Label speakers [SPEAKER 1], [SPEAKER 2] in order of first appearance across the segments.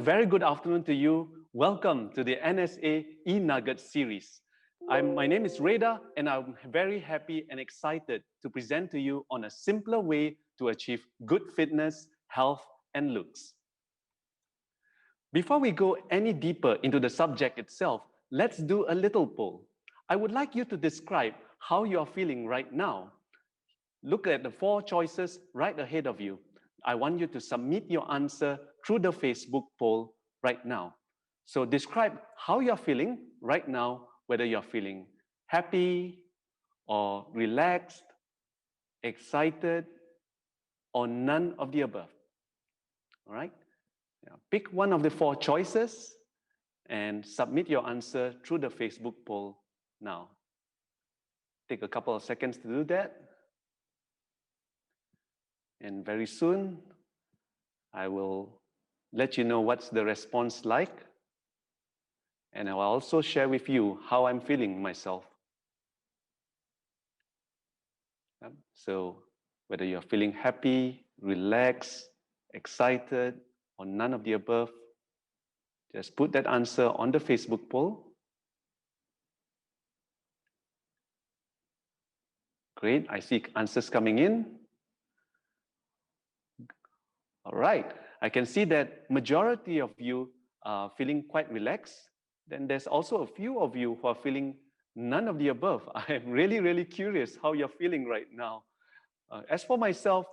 [SPEAKER 1] very good afternoon to you. Welcome to the NSA e-Nugget series. My name is Redha, and I'm very happy and excited to present to you on a simpler way to achieve good fitness, health, and looks. Before we go any deeper into the subject itself, let's do a little poll. I would like you to describe how you are feeling right now. Look at the 4 choices right ahead of you. I want you to submit your answer through the Facebook poll right now. So describe how you're feeling right now, whether you're feeling happy or relaxed, excited, or none of the above. All right? Now, pick one of the 4 choices and submit your answer through the Facebook poll now. Take a couple of seconds to do that. And very soon, I will let you know what's the response like. And I will also share with you how I'm feeling myself. So whether you're feeling happy, relaxed, excited, or none of the above, just put that answer on the Facebook poll. Great, I see answers coming in. All right, I can see that majority of you are feeling quite relaxed. Then there's also a few of you who are feeling none of the above. I am really curious how you're feeling right now. As for myself,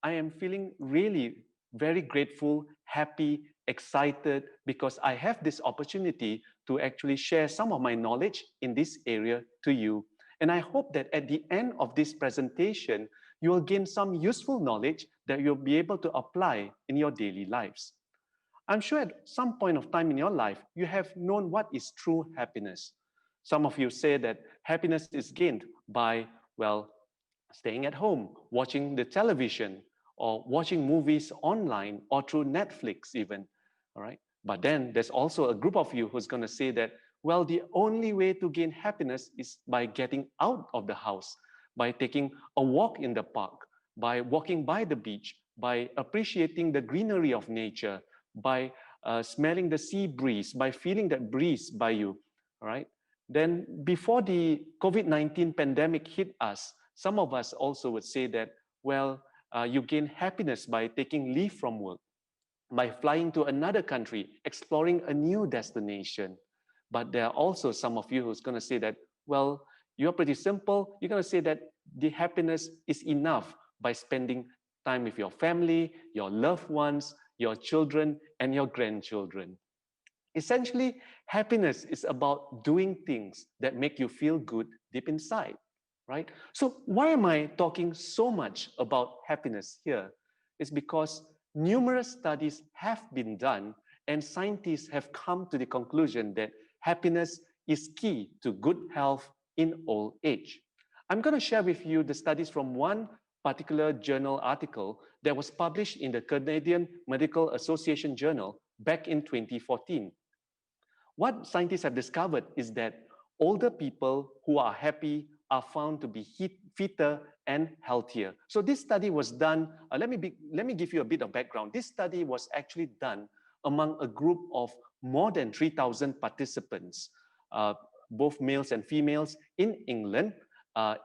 [SPEAKER 1] I am feeling really very grateful, happy, excited, because I have this opportunity to actually share some of my knowledge in this area to you. And I hope that at the end of this presentation, you will gain some useful knowledge that you'll be able to apply in your daily lives. I'm sure at some point of time in your life, you have known what is true happiness. Some of you say that happiness is gained by, well, staying at home, watching the television, or watching movies online, or through Netflix even, all right? But then there's also a group of you who's gonna say that, well, the only way to gain happiness is by getting out of the house, by taking a walk in the park, by walking by the beach, by appreciating the greenery of nature, by smelling the sea breeze, by feeling that breeze by you, all right? Then before the COVID-19 pandemic hit us, some of us also would say that, well, you gain happiness by taking leave from work, by flying to another country, exploring a new destination. But there are also some of you who's gonna say that, well, you're pretty simple. You're gonna say that the happiness is enough by spending time with your family, your loved ones, your children, and your grandchildren. Essentially, happiness is about doing things that make you feel good deep inside, right? So why am I talking so much about happiness here? It's because numerous studies have been done and scientists have come to the conclusion that happiness is key to good health in old age. I'm going to share with you the studies from one particular journal article that was published in the Canadian Medical Association Journal back in 2014. What scientists have discovered is that older people who are happy are found to be fitter and healthier. So this study was done, let me give you a bit of background. This study was actually done among a group of more than 3,000 participants, both males and females in England,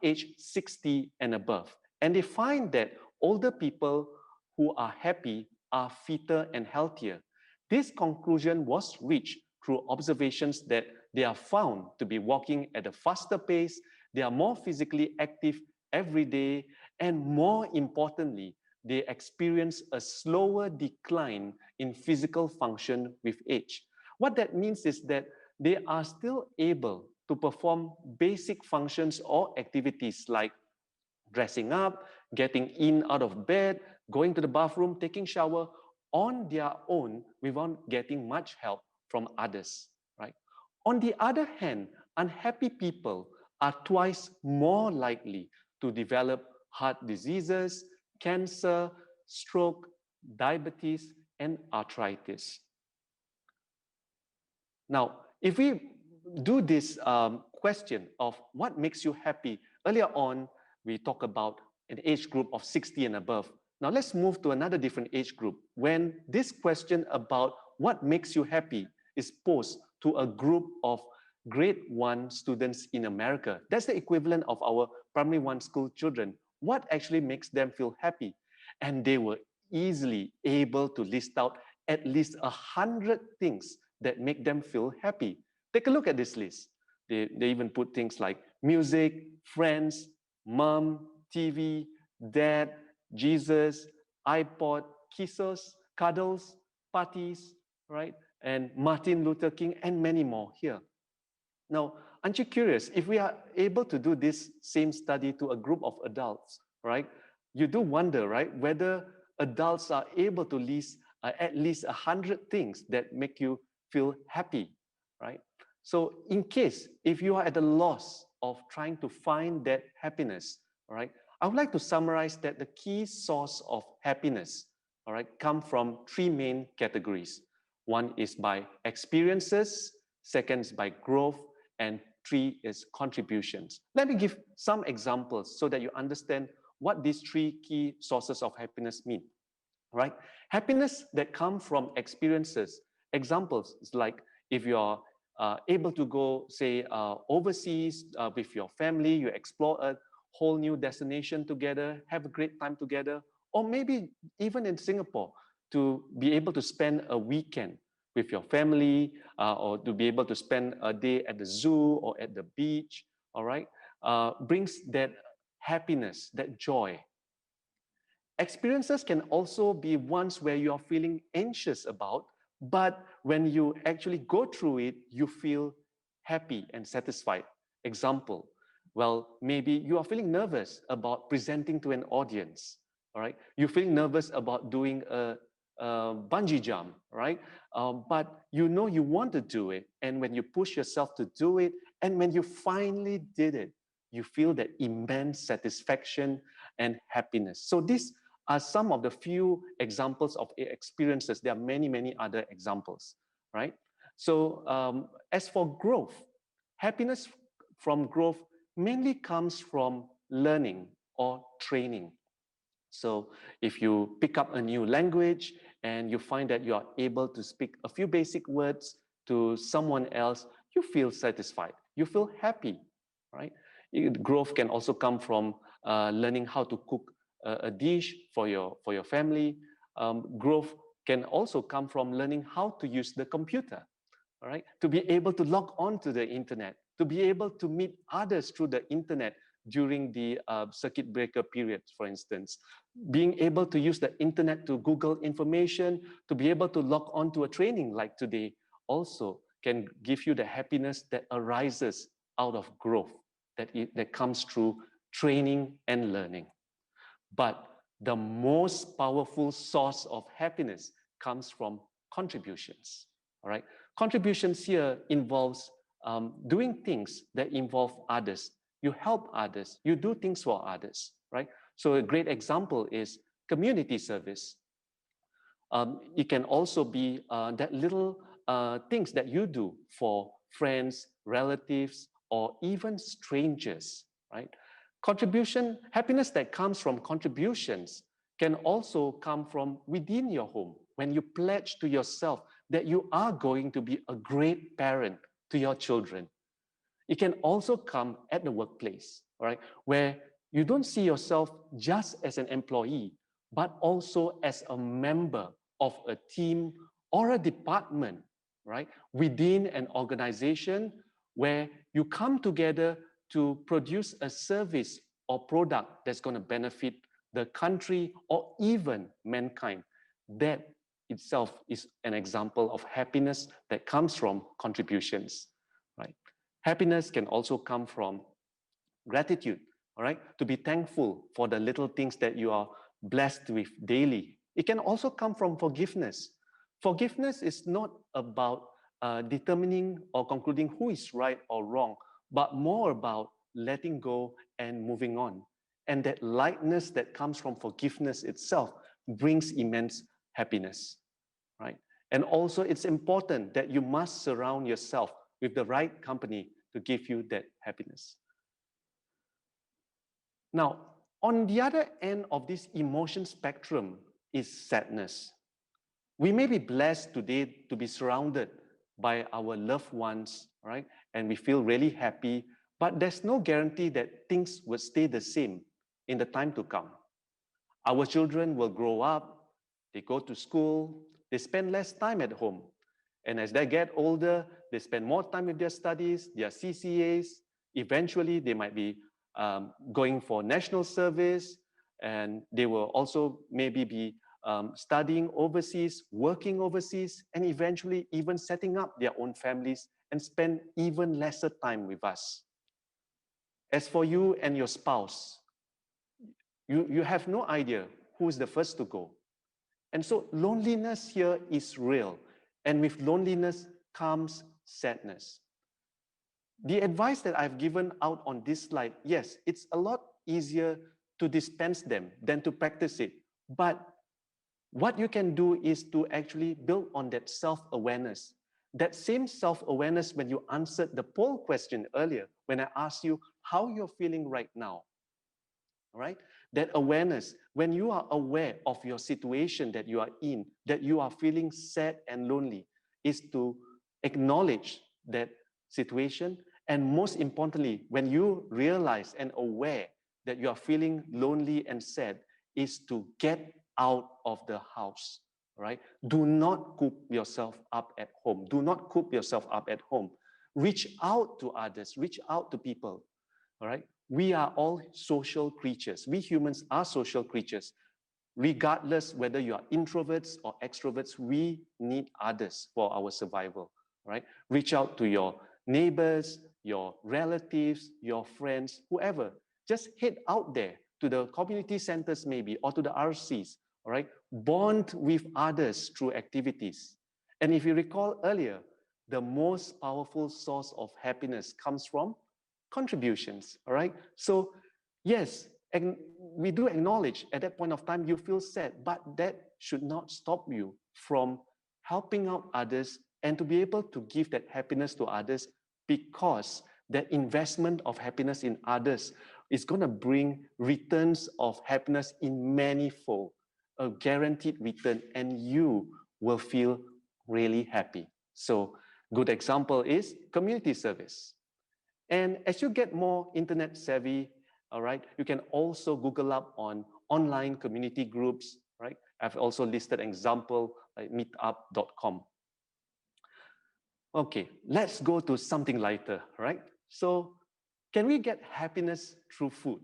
[SPEAKER 1] aged 60 and above. And they find that older people who are happy are fitter and healthier. This conclusion was reached through observations that they are found to be walking at a faster pace, they are more physically active every day, and more importantly, they experience a slower decline in physical function with age. What that means is that they are still able to perform basic functions or activities like dressing up, getting in out of bed, going to the bathroom, taking shower on their own without getting much help from others, right? On the other hand, unhappy people are twice more likely to develop heart diseases, cancer, stroke, diabetes, and arthritis. Now, if we do this question of what makes you happy, earlier on, we talked about an age group of 60 and above. Now let's move to another different age group when this question about what makes you happy is posed to a group of grade 1 students in America. That's the equivalent of our primary 1 school children. What actually makes them feel happy? And they were easily able to list out at least 100 things that make them feel happy. Take a look at this list. They even put things like music, friends, mom, TV, dad, Jesus, iPod, kisses, cuddles, parties, right? And Martin Luther King, and many more here. Now, aren't you curious? If we are able to do this same study to a group of adults, right? You do wonder, right? Whether adults are able to list at least 100 things that make you feel happy, right? So in case, if you are at a loss of trying to find that happiness, all right, I would like to summarize that the key source of happiness, all right, come from 3 main categories. One is by experiences, second is by growth, and 3 is contributions. Let me give some examples so that you understand what these 3 key sources of happiness mean, right? Happiness that comes from experiences. Examples is like if you are able to go, say, overseas with your family, you explore a whole new destination together, have a great time together, or maybe even in Singapore, to be able to spend a weekend with your family, or to be able to spend a day at the zoo or at the beach, all right, brings that happiness, that joy. Experiences can also be ones where you are feeling anxious about, but when you actually go through it, you feel happy and satisfied. Example, well, maybe you are feeling nervous about presenting to an audience, all right? You're feeling nervous about doing a bungee jump, right? But you know you want to do it, and when you push yourself to do it, and when you finally did it, you feel that immense satisfaction and happiness. So these are some of the few examples of experiences. There are many, many other examples, right? So as for growth, happiness from growth mainly comes from learning or training. So if you pick up a new language and you find that you are able to speak a few basic words to someone else, you feel satisfied, you feel happy, right? Growth can also come from learning how to cook a dish for your family. Growth can also come from learning how to use the computer, all right? To be able to log on to the internet, to be able to meet others through the internet during the circuit breaker periods, for instance. Being able to use the internet to Google information, to be able to log on to a training like today, also can give you the happiness that arises out of growth, that comes through training and learning. But the most powerful source of happiness comes from contributions, all right? Contributions here involves doing things that involve others. You help others, you do things for others, right? So a great example is community service. It can also be that little things that you do for friends, relatives, or even strangers, right? Contribution, happiness that comes from contributions can also come from within your home. When you pledge to yourself that you are going to be a great parent to your children. It can also come at the workplace, right? Where you don't see yourself just as an employee, but also as a member of a team or a department, right? Within an organization where you come together to produce a service or product that's going to benefit the country or even mankind. That itself is an example of happiness that comes from contributions, right? Happiness can also come from gratitude, all right? To be thankful for the little things that you are blessed with daily. It can also come from forgiveness. Forgiveness is not about determining or concluding who is right or wrong, but more about letting go and moving on. And that lightness that comes from forgiveness itself brings immense happiness, right? And also it's important that you must surround yourself with the right company to give you that happiness. Now, on the other end of this emotion spectrum is sadness. We may be blessed today to be surrounded by our loved ones, right? And we feel really happy, but there's no guarantee that things will stay the same in the time to come. Our children will grow up, they go to school, they spend less time at home. And as they get older, they spend more time with their studies, their CCAs. Eventually, they might be going for national service, and they will also maybe be studying overseas, working overseas, and eventually even setting up their own families and spend even lesser time with us. As for you and your spouse, you have no idea who is the first to go. And so loneliness here is real. And with loneliness comes sadness. The advice that I've given out on this slide, yes, it's a lot easier to dispense them than to practice it. But what you can do is to actually build on that self-awareness. That same self-awareness when you answered the poll question earlier, when I asked you how you're feeling right now, right? That awareness, when you are aware of your situation that you are in, that you are feeling sad and lonely, is to acknowledge that situation. And most importantly, when you realize and aware that you are feeling lonely and sad, is to get out of the house, right? Do not coop yourself up at home. Do not coop yourself up at home. Reach out to others, reach out to people, all right? We are all social creatures. We humans are social creatures. Regardless whether you are introverts or extroverts, we need others for our survival, right? Reach out to your neighbors, your relatives, your friends, whoever. Just head out there to the community centers maybe, or to the RCs, all right? Bond with others through activities. And if you recall earlier, the most powerful source of happiness comes from contributions, all right? So yes, and we do acknowledge at that point of time you feel sad, but that should not stop you from helping out others and to be able to give that happiness to others, because that investment of happiness in others is going to bring returns of happiness in manifold, a guaranteed return, and you will feel really happy. So good example is community service. And as you get more internet savvy, all right, you can also Google up on online community groups, right? I've also listed an example like meetup.com. Okay, let's go to something lighter, right? So can we get happiness through food,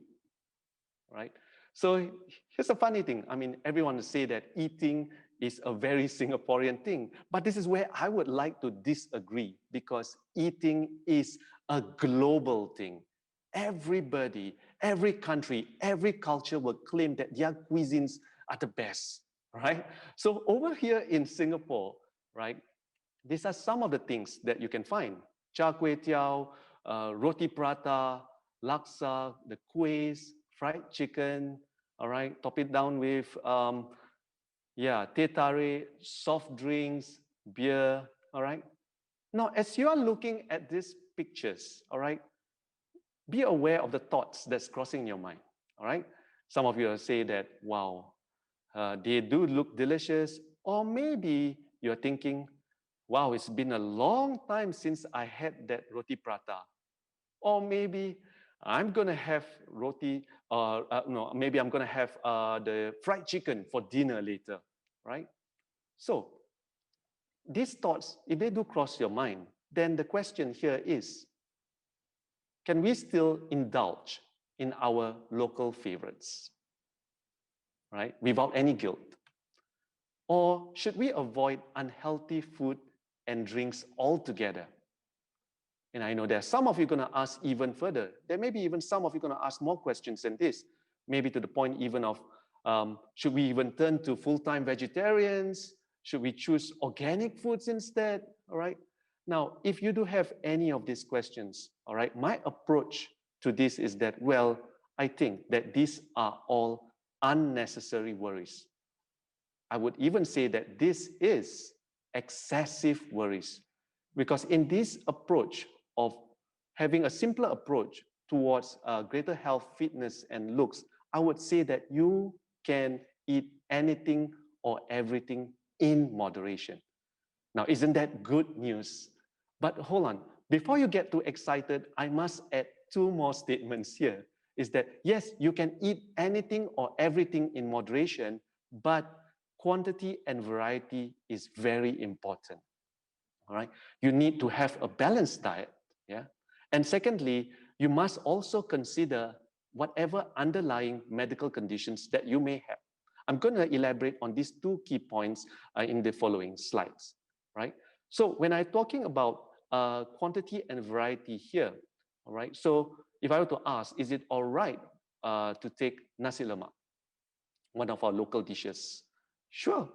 [SPEAKER 1] right? So here's a funny thing. I mean, everyone will say that eating is a very Singaporean thing, but this is where I would like to disagree, because eating is a global thing. Everybody, every country, every culture will claim that their cuisines are the best, right? So over here in Singapore, right, these are some of the things that you can find. Char kway teow, roti prata, laksa, the kuehs, fried chicken, all right? Top it down with, teh tarik, soft drinks, beer, all right? Now, as you are looking at these pictures, all right, be aware of the thoughts that's crossing your mind, all right? Some of you will say that, wow, they do look delicious, or maybe you're thinking, wow, it's been a long time since I had that roti prata. Or maybe I'm gonna have roti, no, maybe I'm gonna have the fried chicken for dinner later, right? So these thoughts, if they do cross your mind, then the question here is, can we still indulge in our local favorites, right? Without any guilt? Or should we avoid unhealthy food and drinks altogether? And I know there are some of you going to ask even further. There may be even some of you going to ask more questions than this, maybe to the point even of, should we even turn to full-time vegetarians? Should we choose organic foods instead? All right. Now, if you do have any of these questions, all right, my approach to this is that, well, I think that these are all unnecessary worries. I would even say that this is excessive worries, because in this approach of having a simpler approach towards greater health, fitness, and looks, I would say that you can eat anything or everything in moderation. Now, isn't that good news? But hold on, before you get too excited, I must add two more statements here. Is that, yes, you can eat anything or everything in moderation, but quantity and variety is very important, all right? You need to have a balanced diet, yeah? And secondly, you must also consider whatever underlying medical conditions that you may have. I'm going to elaborate on these two key points in the following slides, right? So when I'm talking about quantity and variety here, all right? So if I were to ask, is it all right to take nasi lemak, one of our local dishes? Sure.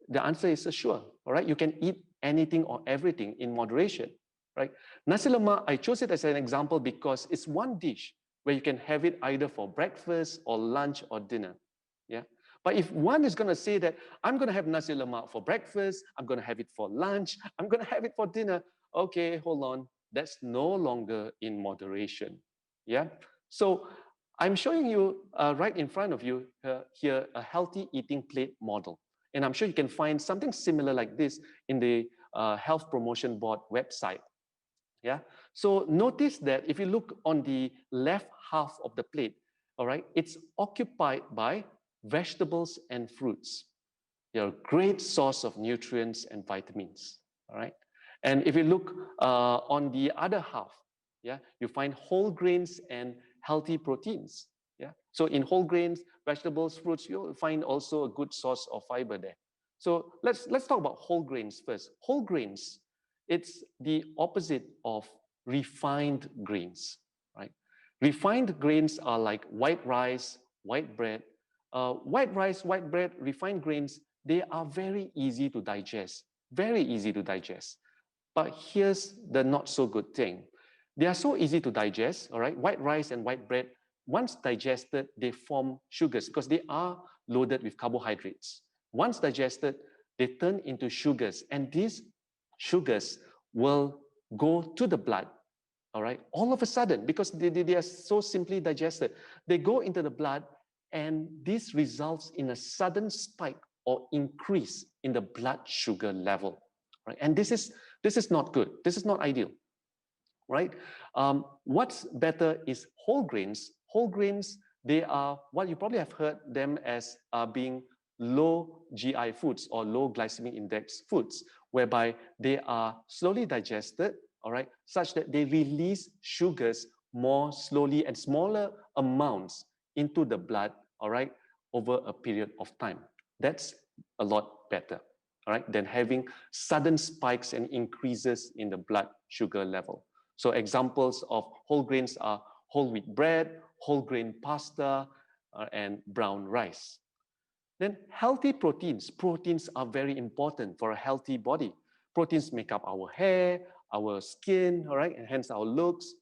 [SPEAKER 1] The answer is sure, all right? You can eat anything or everything in moderation, right? Nasi lemak, I chose it as an example because it's one dish where you can have it either for breakfast or lunch or dinner, yeah? But if one is going to say that, I'm going to have nasi lemak for breakfast, I'm going to have it for lunch, I'm going to have it for dinner, okay, hold on, that's no longer in moderation, yeah? So I'm showing you right in front of you here a healthy eating plate model. And I'm sure you can find something similar like this in the Health Promotion Board website. Yeah. So notice that if you look on the left half of the plate, all right, it's occupied by vegetables and fruits. They're a great source of nutrients and vitamins. All right. And if you look on the other half, yeah, you find whole grains and healthy proteins. Yeah. So in whole grains, vegetables, fruits, you'll find also a good source of fiber there. So let's talk about whole grains first. Whole grains, it's the opposite of refined grains, right? Refined grains are like white rice, white bread. White rice, white bread, refined grains, they are very easy to digest, very easy to digest. But here's the not so good thing. They are so easy to digest, all right? White rice and white bread, once digested, they form sugars because they are loaded with carbohydrates. Once digested, they turn into sugars, and these sugars will go to the blood, all right? All of a sudden, because they are so simply digested, they go into the blood, and this results in a sudden spike or increase in the blood sugar level, right? And this is not good. This is not ideal, right? What's better is whole grains. Whole grains, they are what you probably have heard them as being low GI foods or low glycemic index foods, whereby they are slowly digested, all right, such that they release sugars more slowly and smaller amounts into the blood, all right, over a period of time. That's a lot better, all right, than having sudden spikes and increases in the blood sugar level. So examples of whole grains are whole wheat bread, whole grain pasta, and brown rice. Then healthy proteins. Proteins are very important for a healthy body. Proteins make up our hair, our skin, all right, and hence our looks.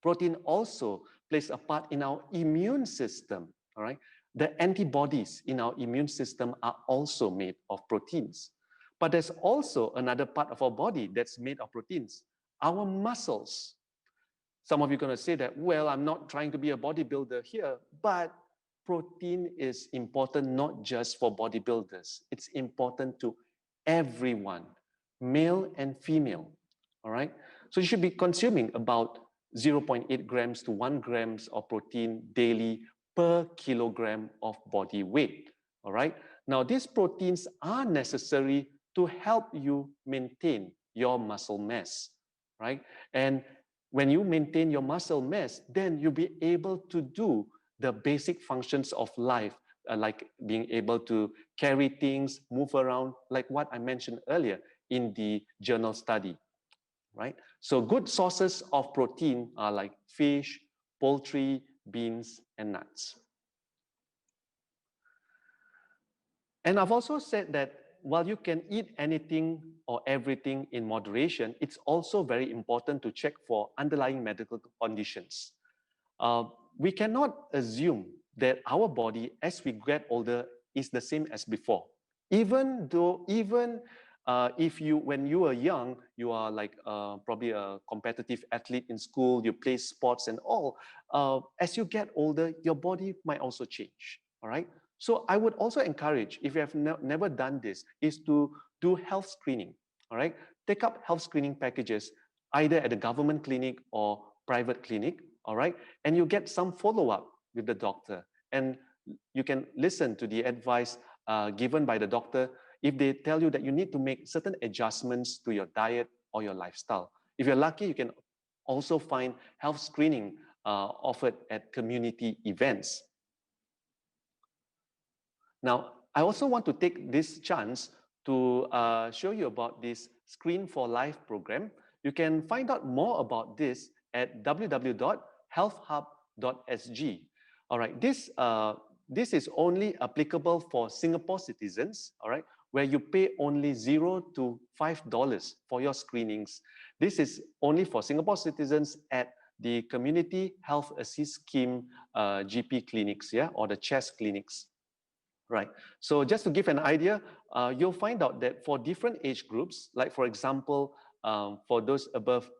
[SPEAKER 1] Protein also plays a part in our immune system, all right? The antibodies in our immune system are also made of proteins. But there's also another part of our body that's made of proteins, our muscles. Some of you are going to say that, well, I'm not trying to be a bodybuilder here, but protein is important not just for bodybuilders. It's important to everyone, male and female, all right? So you should be consuming about 0.8 grams to 1 grams of protein daily per kilogram of body weight, all right? Now, these proteins are necessary to help you maintain your muscle mass, right? And when you maintain your muscle mass, then you'll be able to do the basic functions of life, like being able to carry things, move around, like what I mentioned earlier in the journal study, right? So good sources of protein are like fish, poultry, beans, and nuts. And I've also said that while you can eat anything or everything in moderation, it's also very important to check for underlying medical conditions. We cannot assume that our body, as we get older, is the same as before. Even if when you are young, you are like probably a competitive athlete in school, you play sports and all, as you get older, your body might also change, all right? So I would also encourage, if you have never done this, is to do health screening, all right? Take up health screening packages, either at a government clinic or private clinic, all right? And you get some follow-up with the doctor, and you can listen to the advice given by the doctor if they tell you that you need to make certain adjustments to your diet or your lifestyle. If you're lucky, you can also find health screening offered at community events. Now, I also want to take this chance to show you about this Screen for Life program. You can find out more about this at www.healthhub.sg. All right, this is only applicable for Singapore citizens, all right, where you pay only $0 to $5 for your screenings. This is only for Singapore citizens at the Community Health Assist Scheme GP clinics, yeah, or the Chores clinics. Right. So just to give an idea, you'll find out that for different age groups, like for example, for those above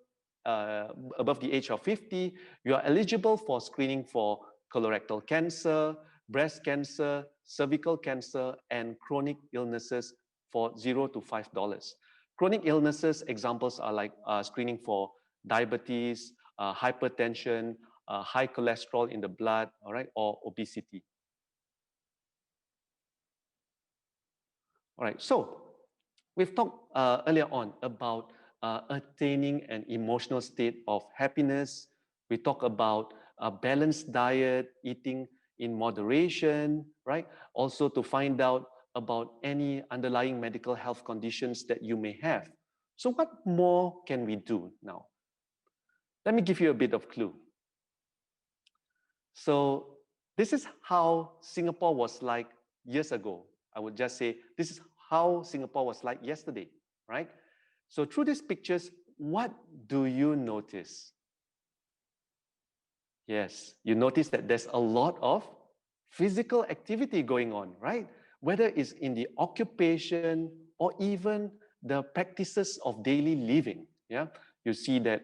[SPEAKER 1] the age of 50, you are eligible for screening for colorectal cancer, breast cancer, cervical cancer, and chronic illnesses for $0 to $5. Chronic illnesses examples are like screening for diabetes, hypertension, high cholesterol in the blood, all right, or obesity. All right, so we've talked earlier on about attaining an emotional state of happiness. We talk about a balanced diet, eating in moderation, right? Also to find out about any underlying medical health conditions that you may have. So what more can we do now? Let me give you a bit of clue. So this is how Singapore was like years ago. I would just say this is how Singapore was like yesterday, right? So through these pictures, what do you notice? Yes, you notice that there's a lot of physical activity going on, right? Whether it's in the occupation or even the practices of daily living, yeah? You see that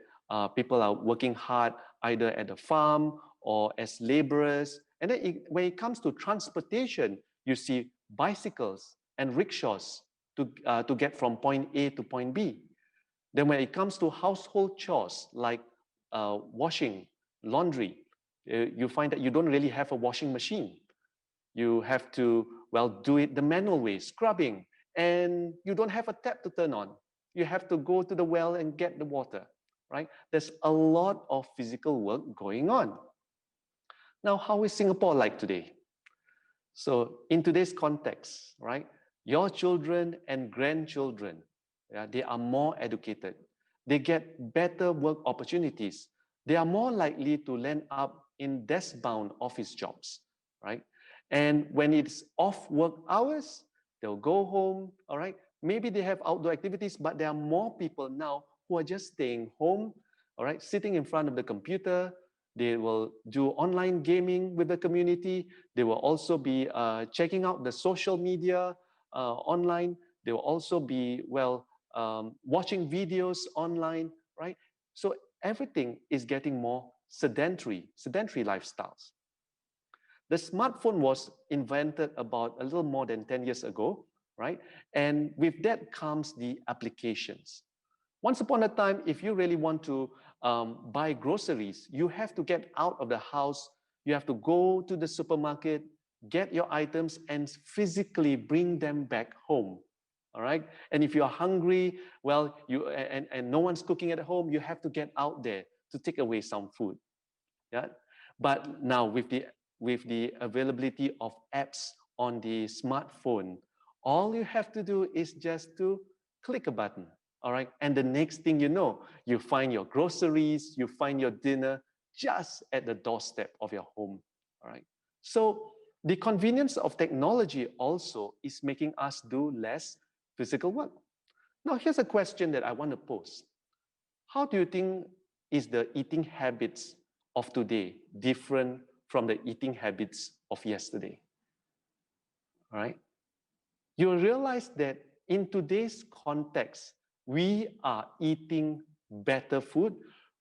[SPEAKER 1] people are working hard either at the farm or as laborers. And then when it comes to transportation, you see bicycles and rickshaws to get from point A to point B. Then when it comes to household chores like washing, laundry, you find that you don't really have a washing machine. You have to, well, do it the manual way, scrubbing, and you don't have a tap to turn on. You have to go to the well and get the water, right? There's a lot of physical work going on. Now, how is Singapore like today? So in today's context, right, your children and grandchildren, yeah, they are more educated. They get better work opportunities. They are more likely to land up in desk-bound office jobs, right? And when it's off work hours, they'll go home, all right? Maybe they have outdoor activities, but there are more people now who are just staying home, all right, sitting in front of the computer. They will do online gaming with the community. They will also be checking out the social media online. They will also be, well, watching videos online, right? So everything is getting more sedentary lifestyles. The smartphone was invented about a little more than 10 years ago, right? And with that comes the applications. Once upon a time, if you really want to buy groceries, you have to get out of the house, you have to go to the supermarket, get your items, and physically bring them back home. All right. And if you're hungry, well, and no one's cooking at home, you have to get out there to take away some food. Yeah. But now with the availability of apps on the smartphone, all you have to do is just to click a button. All right. And the next thing you know, you find your groceries, you find your dinner just at the doorstep of your home. All right. So the convenience of technology also is making us do less physical work. Now, here's a question that I want to pose. How do you think is the eating habits of today different from the eating habits of yesterday? All right. You realize that in today's context, we are eating better food.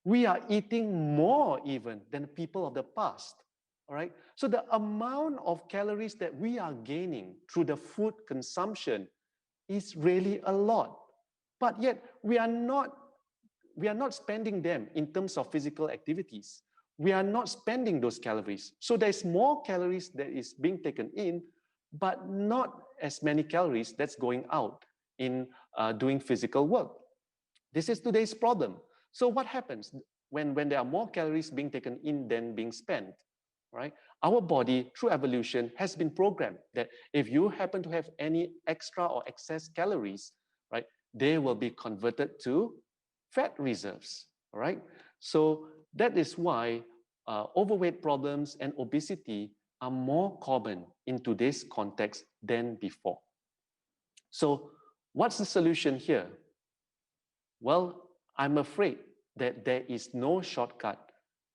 [SPEAKER 1] We are eating more even than people of the past. all right? So the amount of calories that we are gaining through the food consumption is really a lot. But yet we are not spending them in terms of physical activities. We are not spending those calories. So there's more calories that is being taken in, but not as many calories that's going out in doing physical work. This is today's problem. So what happens when there are more calories being taken in than being spent, right? Our body, through evolution, has been programmed that if you happen to have any extra or excess calories, right, they will be converted to fat reserves, all right? So that is why overweight problems and obesity are more common in today's context than before. So what's the solution here? Well, I'm afraid that there is no shortcut.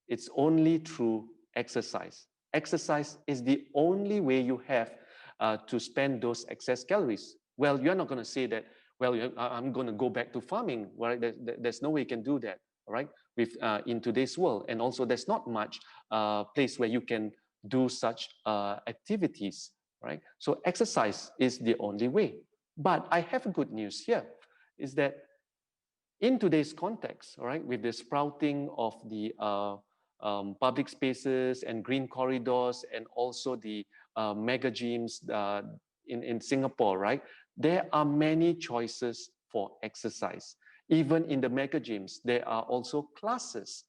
[SPEAKER 1] It's only through exercise. Exercise is the only way you have to spend those excess calories. Well, you're not going to say that, well, I'm going to go back to farming, right? There's no way you can do that, right? With, in today's world. And also there's not much place where you can do such activities, right? So exercise is the only way. But I have good news here, is that in today's context, all right, with the sprouting of the public spaces and green corridors and also the mega gyms in Singapore, right, there are many choices for exercise. Even in the mega gyms, there are also classes,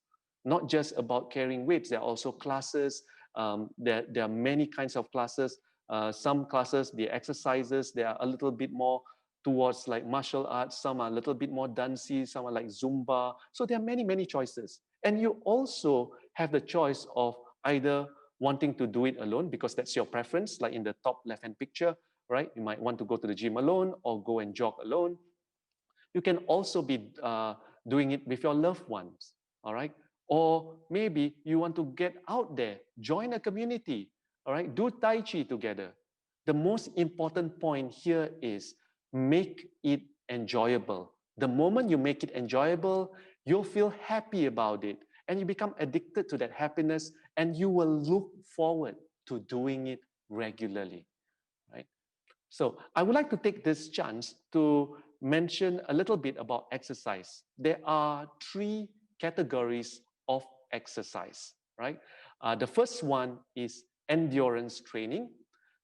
[SPEAKER 1] not just about carrying weights. There are also classes. There are many kinds of classes. Some classes, the exercises, they are a little bit more towards like martial arts. Some are a little bit more dancey. Some are like Zumba. So there are many, many choices. And you also have the choice of either wanting to do it alone because that's your preference, like in the top left-hand picture, right? You might want to go to the gym alone or go and jog alone. You can also be doing it with your loved ones, all right? Or maybe you want to get out there, join a community, all right? Do Tai Chi together. The most important point here is make it enjoyable. The moment you make it enjoyable, you'll feel happy about it and you become addicted to that happiness and you will look forward to doing it regularly, right? So I would like to take this chance to mention a little bit about exercise. There are three categories of exercise, right? The first one is endurance training.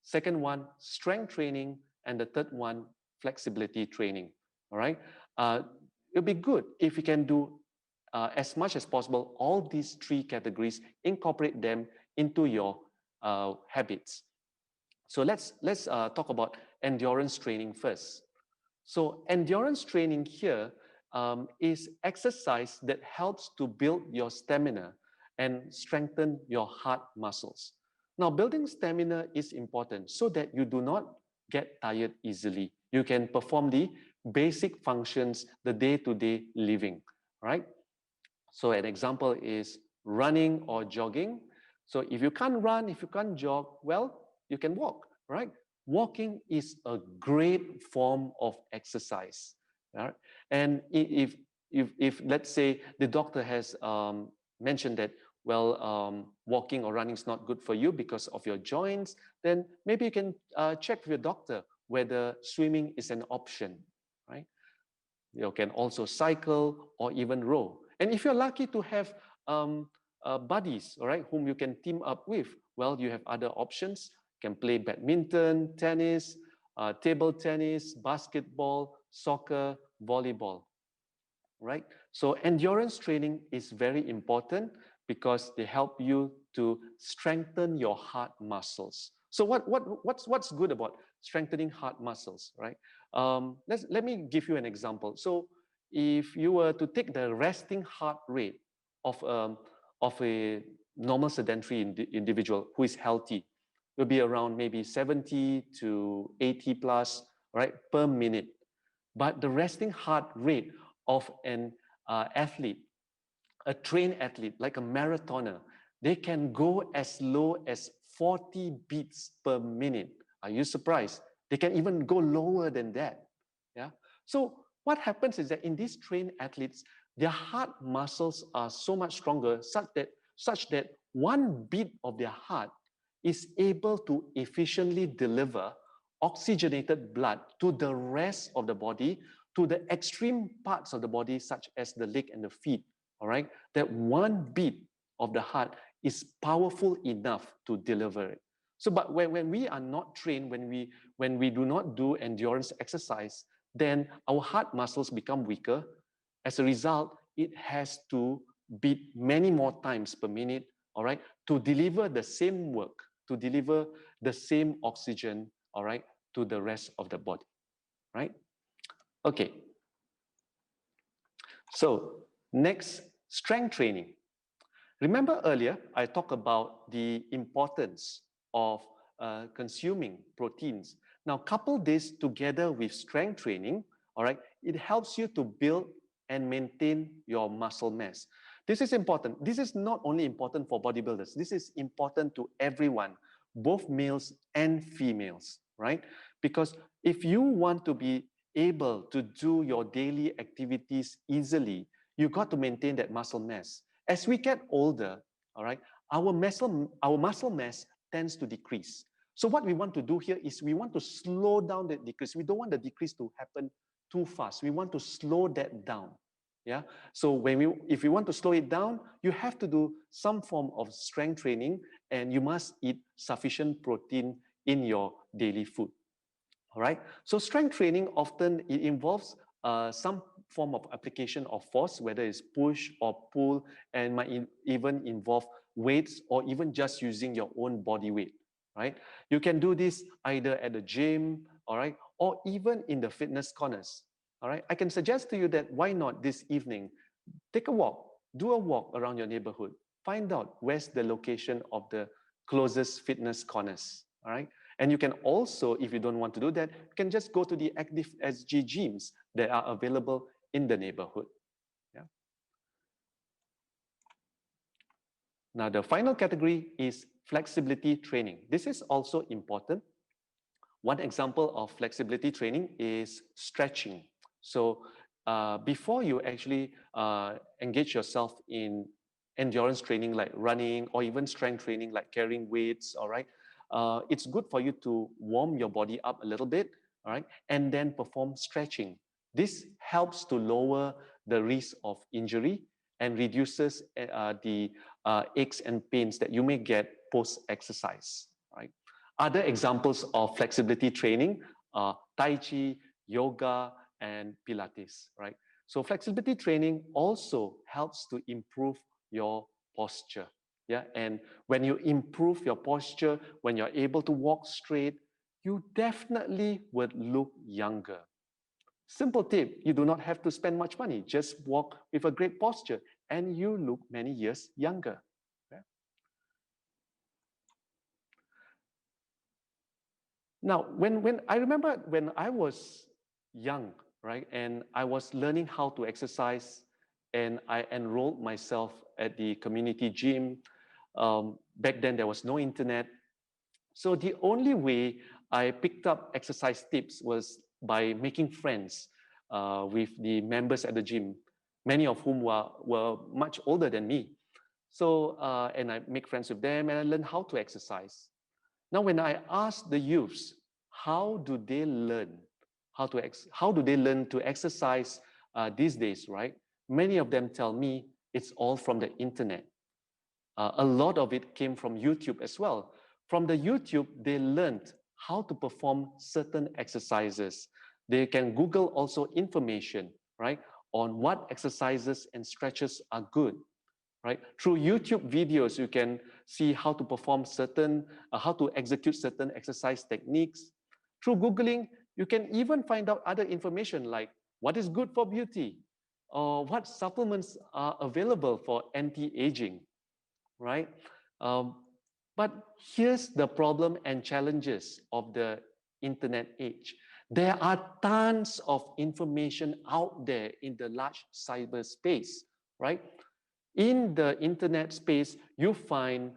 [SPEAKER 1] Second one, strength training. And the third one, flexibility training, all right? It'll be good if you can do as much as possible all these three categories, incorporate them into your habits. So let's talk about endurance training first. So endurance training here is exercise that helps to build your stamina and strengthen your heart muscles. Now, building stamina is important so that you do not get tired easily. You can perform the basic functions, the day-to-day living, right? So an example is running or jogging. So if you can't run, if you can't jog, well, you can walk, right? Walking is a great form of exercise, right? And if let's say the doctor has mentioned that, well, walking or running is not good for you because of your joints, then maybe you can check with your doctor whether swimming is an option, right? You can also cycle or even row. And if you're lucky to have buddies, all right, whom you can team up with, well, you have other options. You can play badminton, tennis, table tennis, basketball, soccer, volleyball, right? So endurance training is very important because they help you to strengthen your heart muscles. So what's good about strengthening heart muscles, right? Let me give you an example. So if you were to take the resting heart rate of a normal sedentary individual who is healthy, it will be around maybe 70 to 80 plus, right, per minute. But the resting heart rate of an athlete, a trained athlete, like a marathoner, they can go as low as 40 beats per minute. Are you surprised? They can even go lower than that. Yeah. So what happens is that in these trained athletes, their heart muscles are so much stronger such that such that one beat of their heart is able to efficiently deliver oxygenated blood to the rest of the body, to the extreme parts of the body, such as the leg and the feet, all right? That one beat of the heart is powerful enough to deliver it. So, but when we are not trained, when we do not do endurance exercise, then our heart muscles become weaker. As a result, it has to beat many more times per minute, all right, to deliver the same work, to deliver the same oxygen, all right, to the rest of the body, right? Okay. So next, strength training. Remember earlier, I talked about the importance of consuming proteins. Now, couple this together with strength training, all right, it helps you to build and maintain your muscle mass. This is important. This is not only important for bodybuilders. This is important to everyone, both males and females, right? Because if you want to be able to do your daily activities easily, you got to maintain that muscle mass. As we get older, all right, our muscle mass tends to decrease. So what we want to do here is we want to slow down the decrease. We don't want the decrease to happen too fast. We want to slow that down. Yeah. So if we want to slow it down, you have to do some form of strength training, and you must eat sufficient protein in your daily food. All right. So strength training often it involves some form of application of force, whether it's push or pull, and might even involve weights or even just using your own body weight. Right. You can do this either at the gym, all right, or even in the fitness corners. All right. I can suggest to you that why not this evening, take a walk, do a walk around your neighborhood, find out where's the location of the closest fitness corners. All right. And you can also, if you don't want to do that, you can just go to the Active SG gyms that are available in the neighborhood. Yeah. Now, the final category is flexibility training. This is also important. One example of flexibility training is stretching. So before you actually engage yourself in endurance training like running or even strength training like carrying weights, all right, it's good for you to warm your body up a little bit, all right, and then perform stretching. This helps to lower the risk of injury and reduces the aches and pains that you may get post-exercise, right? Other examples of flexibility training are Tai Chi, yoga, and Pilates, right? So flexibility training also helps to improve your posture. Yeah, and when you improve your posture, when you're able to walk straight, you definitely would look younger. Simple tip, you do not have to spend much money. Just walk with a great posture and you look many years younger. Okay? Now, when I remember when I was young, right, and I was learning how to exercise, and I enrolled myself at the community gym. Back then, there was no internet. So the only way I picked up exercise tips was by making friends with the members at the gym, many of whom were much older than me. So, and I make friends with them and I learned how to exercise. Now, when I ask the youths, how do they learn how do they learn to exercise these days, right? Many of them tell me it's all from the internet. A lot of it came from YouTube as well. From the YouTube, they learned how to perform certain exercises. They can Google also information, right, on what exercises and stretches are good. Right? Through YouTube videos, you can see how to perform how to execute certain exercise techniques. Through Googling, you can even find out other information like what is good for beauty or what supplements are available for anti-aging, right? But here's the problem and challenges of the internet age. There are tons of information out there in the large cyberspace, right? In the internet space, you find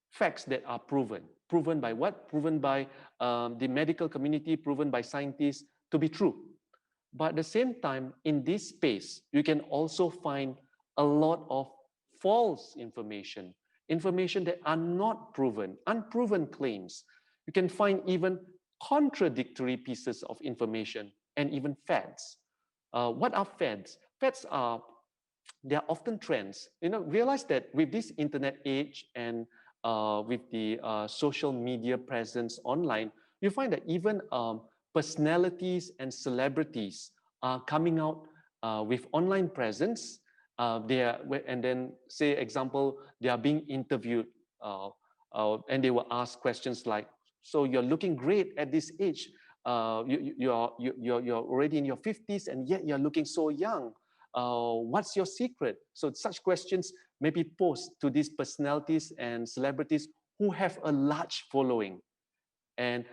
[SPEAKER 1] facts that are proven. Proven by what? Proven by the medical community, proven by scientists to be true. But at the same time, in this space, you can also find a lot of false information, information that are not proven, unproven claims. You can find even contradictory pieces of information and even fads. What are fads? Fads are, they are often trends. Realize that with this internet age and with the social media presence online, you find that even personalities and celebrities are coming out with online presence. And then say example, they are being interviewed and they will ask questions like, so you're looking great at this age. You're already in your 50s and yet you're looking so young. What's your secret? So such questions may be posed to these personalities and celebrities who have a large following. And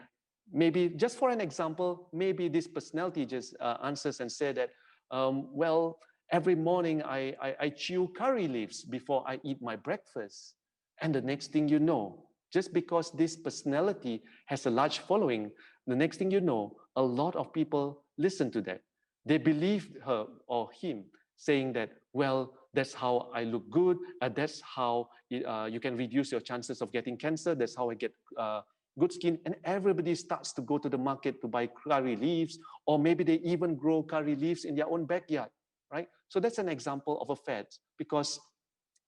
[SPEAKER 1] maybe just for an example, maybe this personality just answers and say that, well, every morning I chew curry leaves before I eat my breakfast. And the next thing you know, just because this personality has a large following, the next thing you know, a lot of people listen to that. They believe her or him saying that, well, that's how I look good. That's how you can reduce your chances of getting cancer. That's how I get good skin. And everybody starts to go to the market to buy curry leaves, or maybe they even grow curry leaves in their own backyard, right? So that's an example of a fad, because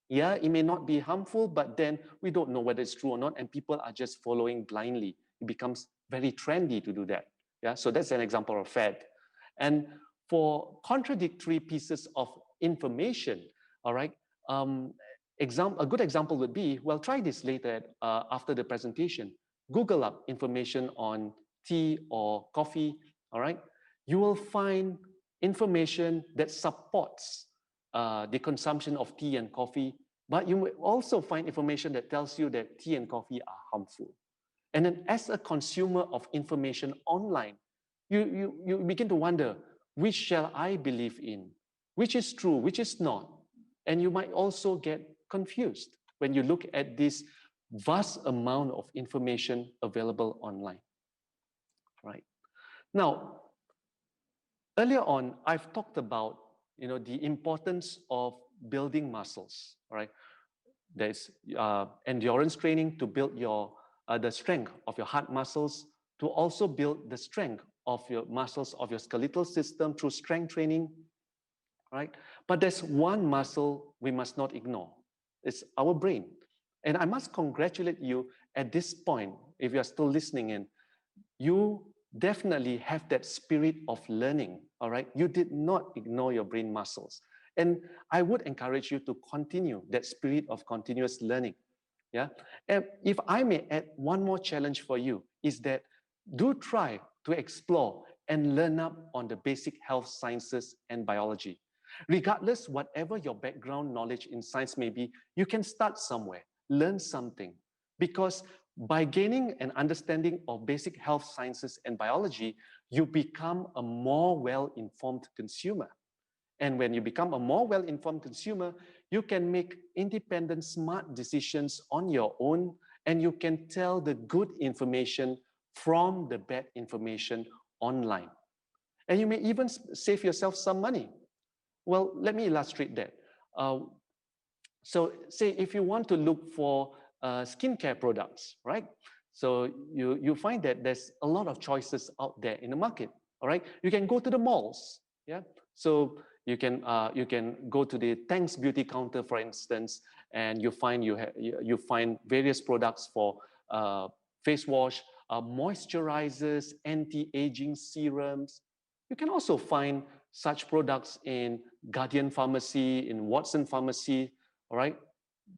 [SPEAKER 1] yeah, it may not be harmful, but then we don't know whether it's true or not, and people are just following blindly. It becomes very trendy to do that. Yeah, so that's an example of fad. And for contradictory pieces of information, all right, a good example would be, well, try this later after the presentation. Google up information on tea or coffee, all right? You will find information that supports the consumption of tea and coffee, but you may also find information that tells you that tea and coffee are harmful. And then as a consumer of information online, you begin to wonder, which shall I believe in? Which is true, which is not? And you might also get confused when you look at this vast amount of information available online, right? Now, earlier on, I've talked about the importance of building muscles, right? There's endurance training to build the strength of your heart muscles, to also build the strength of your muscles of your skeletal system through strength training, right? But there's one muscle we must not ignore. It's our brain. And I must congratulate you at this point, if you're still listening in, you definitely have that spirit of learning, all right? You did not ignore your brain muscles. And I would encourage you to continue that spirit of continuous learning, yeah? And if I may add one more challenge for you, is that do try to explore and learn up on the basic health sciences and biology. Regardless, whatever your background knowledge in science may be, you can start somewhere, learn something. Because by gaining an understanding of basic health sciences and biology, you become a more well-informed consumer. And when you become a more well-informed consumer, you can make independent, smart decisions on your own, and you can tell the good information from the bad information online. And you may even save yourself some money. Well, let me illustrate that. So say if you want to look for skincare products, right? So you find that there's a lot of choices out there in the market, all right? You can go to the malls, yeah? So you can go to the Thanks Beauty counter, for instance, and you find various products for face wash, moisturizers, anti-aging serums. You can also find such products in Guardian Pharmacy, in Watson Pharmacy, all right?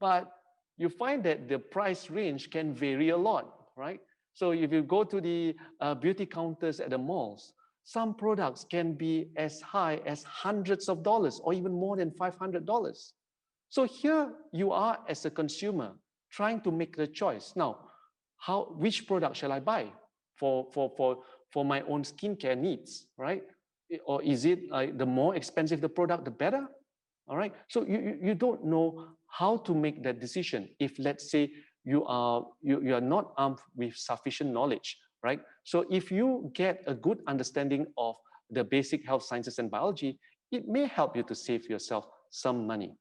[SPEAKER 1] But you find that the price range can vary a lot, right? So if you go to the beauty counters at the malls, some products can be as high as hundreds of dollars or even more than $500. So here you are as a consumer trying to make the choice. Now, which product shall I buy for my own skincare needs, right? Or is it like the more expensive the product, the better? All right. So you don't know how to make that decision if, let's say, you are not armed with sufficient knowledge, right? So if you get a good understanding of the basic health sciences and biology, it may help you to save yourself some money.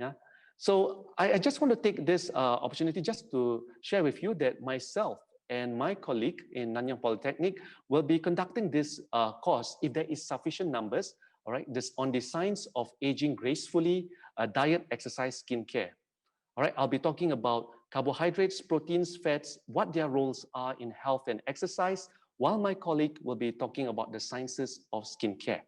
[SPEAKER 1] Yeah. So I just want to take this opportunity just to share with you that myself and my colleague in Nanyang Polytechnic will be conducting this course if there is sufficient numbers, all right, this on the science of aging gracefully, diet, exercise, skincare. All right, I'll be talking about carbohydrates, proteins, fats, what their roles are in health and exercise, while my colleague will be talking about the sciences of skincare,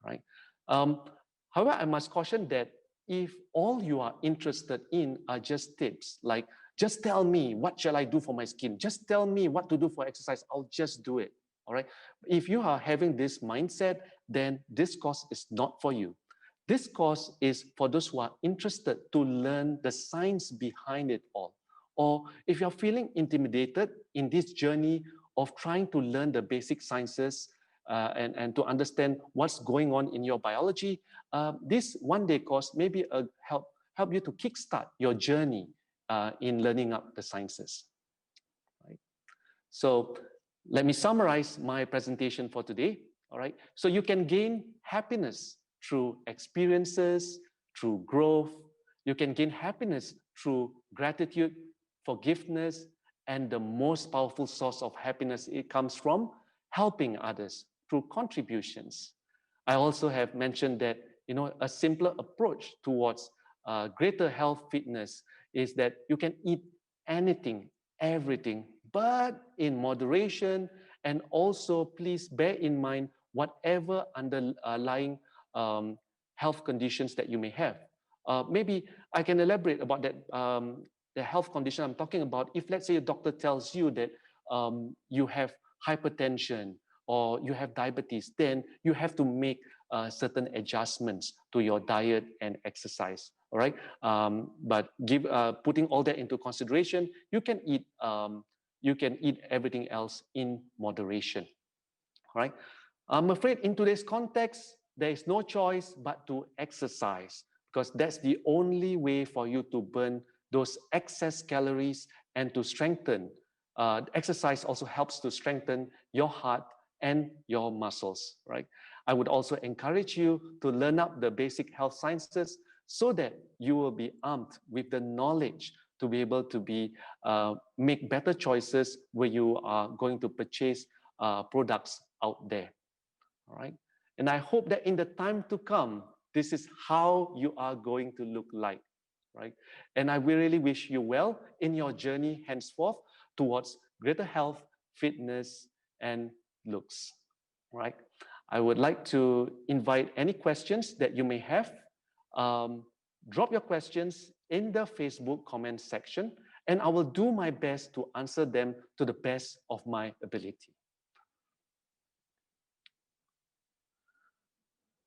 [SPEAKER 1] right? However, I must caution that if all you are interested in are just tips, like just tell me what shall I do for my skin, just tell me what to do for exercise, I'll just do it, all right? If you are having this mindset, then this course is not for you. This course is for those who are interested to learn the science behind it all. Or if you're feeling intimidated in this journey of trying to learn the basic sciences and to understand what's going on in your biology, this one-day course may be help you to kickstart your journey in learning up the sciences. Right? So let me summarize my presentation for today. All right. So you can gain happiness through experiences, through growth. You can gain happiness through gratitude, forgiveness, and the most powerful source of happiness, it comes from helping others through contributions. I also have mentioned that, you know, a simpler approach towards greater health fitness is that you can eat anything, everything, but in moderation. And also please bear in mind whatever underlying health conditions that you may have. Maybe I can elaborate about that, the health condition I'm talking about. If let's say a doctor tells you that you have hypertension or you have diabetes, then you have to make certain adjustments to your diet and exercise. All right, but putting all that into consideration, you can eat everything else in moderation. All right. I'm afraid in today's context, there is no choice but to exercise, because that's the only way for you to burn those excess calories and to strengthen. Exercise also helps to strengthen your heart and your muscles, right? I would also encourage you to learn up the basic health sciences so that you will be armed with the knowledge to be able to make better choices where you are going to purchase products out there. All right. And I hope that in the time to come, this is how you are going to look like, right? And I really wish you well in your journey henceforth towards greater health, fitness, and looks, right? I would like to invite any questions that you may have. Drop your questions in the Facebook comment section, and I will do my best to answer them to the best of my ability.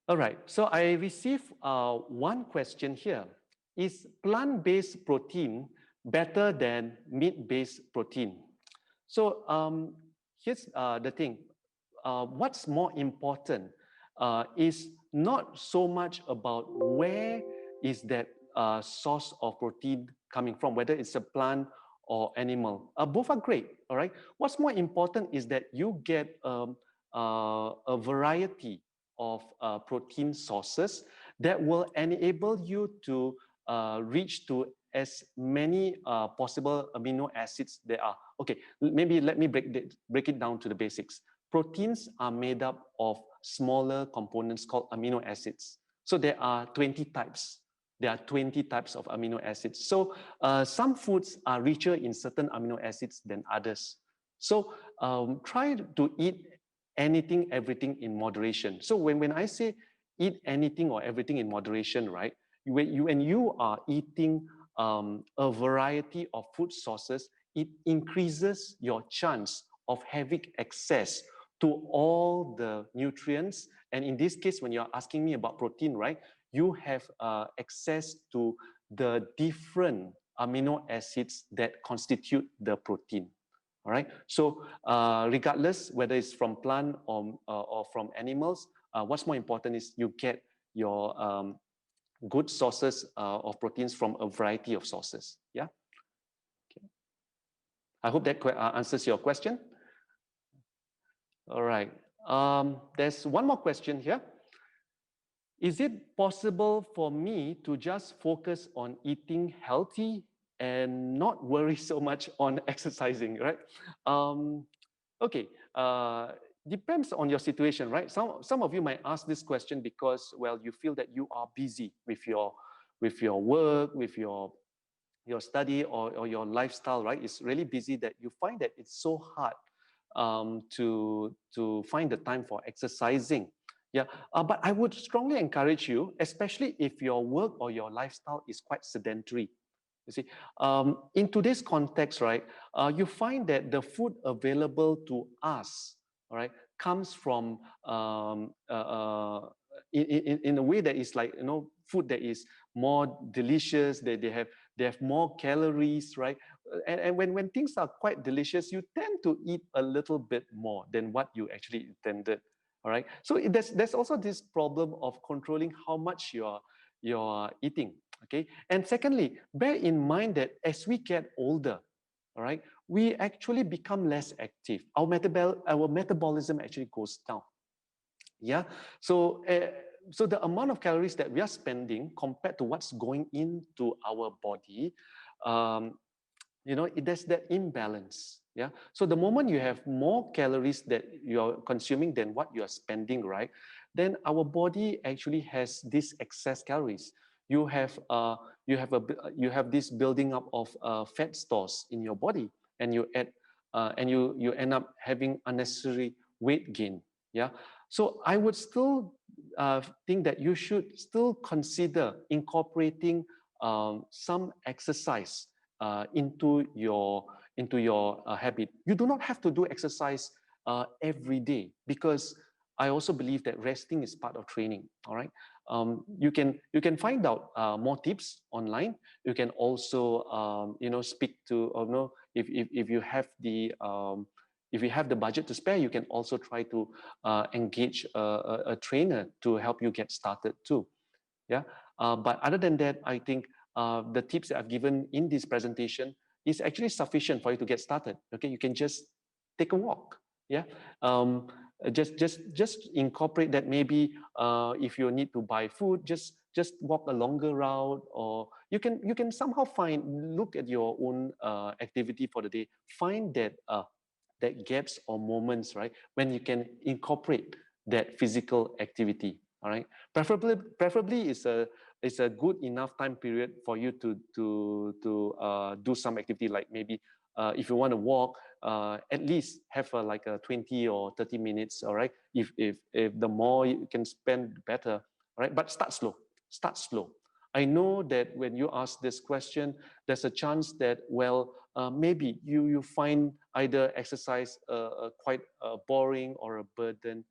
[SPEAKER 1] All right, so I received one question here. Is plant-based protein better than meat-based protein? So here's the thing. What's more important is not so much about where is that source of protein coming from, whether it's a plant or animal. Both are great, all right? What's more important is that you get a variety of protein sources that will enable you to reach to as many possible amino acids there are. Okay, maybe let me break it down to the basics. Proteins are made up of smaller components called amino acids. So there are 20 types. There are 20 types of amino acids. So some foods are richer in certain amino acids than others. So try to eat anything, everything in moderation. So when I say eat anything or everything in moderation, right? When you are eating a variety of food sources, it increases your chance of having access to all the nutrients. And in this case, when you're asking me about protein, right, you have access to the different amino acids that constitute the protein. All right. So regardless whether it's from plant or from animals, what's more important is you get your good sources of proteins from a variety of sources. Yeah. Okay. I hope that answers your question. All right. There's one more question here. is it possible for me to just focus on eating healthy and not worry so much on exercising, right? Okay, depends on your situation, right? Some of you might ask this question because, well, you feel that you are busy with your work, with your study or your lifestyle, right? It's really busy that you find that it's so hard to find the time for exercising. Yeah, but I would strongly encourage you, especially if your work or your lifestyle is quite sedentary. You see, in today's context, right, you find that the food available to us, all right, comes from in a way that is like, you know, food that is more delicious. They have more calories, right? And when things are quite delicious, you tend to eat a little bit more than what you actually intended. All right. So there's also this problem of controlling how much you're eating. Okay. And secondly, bear in mind that as we get older, all right, we actually become less active. Our metabolism actually goes down. Yeah. So so the amount of calories that we are spending compared to what's going into our body, you know, there's that imbalance. Yeah. So the moment you have more calories that you're consuming than what you're spending, right, then our body actually has this excess calories. You have this building up of fat stores in your body, and you end up having unnecessary weight gain. Yeah. So I would still think that you should still consider incorporating some exercise into your habit. You do not have to do exercise every day, because I also believe that resting is part of training. All right, you can find out more tips online. You can also you know, speak to, or know, if you have the if you have the budget to spare, you can also try to engage a trainer to help you get started too. Yeah, but other than that, I think the tips that I've given in this presentation is actually sufficient for you to get started. Okay, you can just take a walk. Yeah, just incorporate that. Maybe if you need to buy food, just walk a longer route, or you can somehow look at your own activity for the day, find that gaps or moments, right, when you can incorporate that physical activity. All right, preferably is a good enough time period for you to do some activity, like maybe if you want to walk, at least have like a 20 or 30 minutes. All right, if the more you can spend, better. All right, but start slow. Start slow. I know that when you ask this question, there's a chance that, well, maybe you find either exercise quite boring or a burden.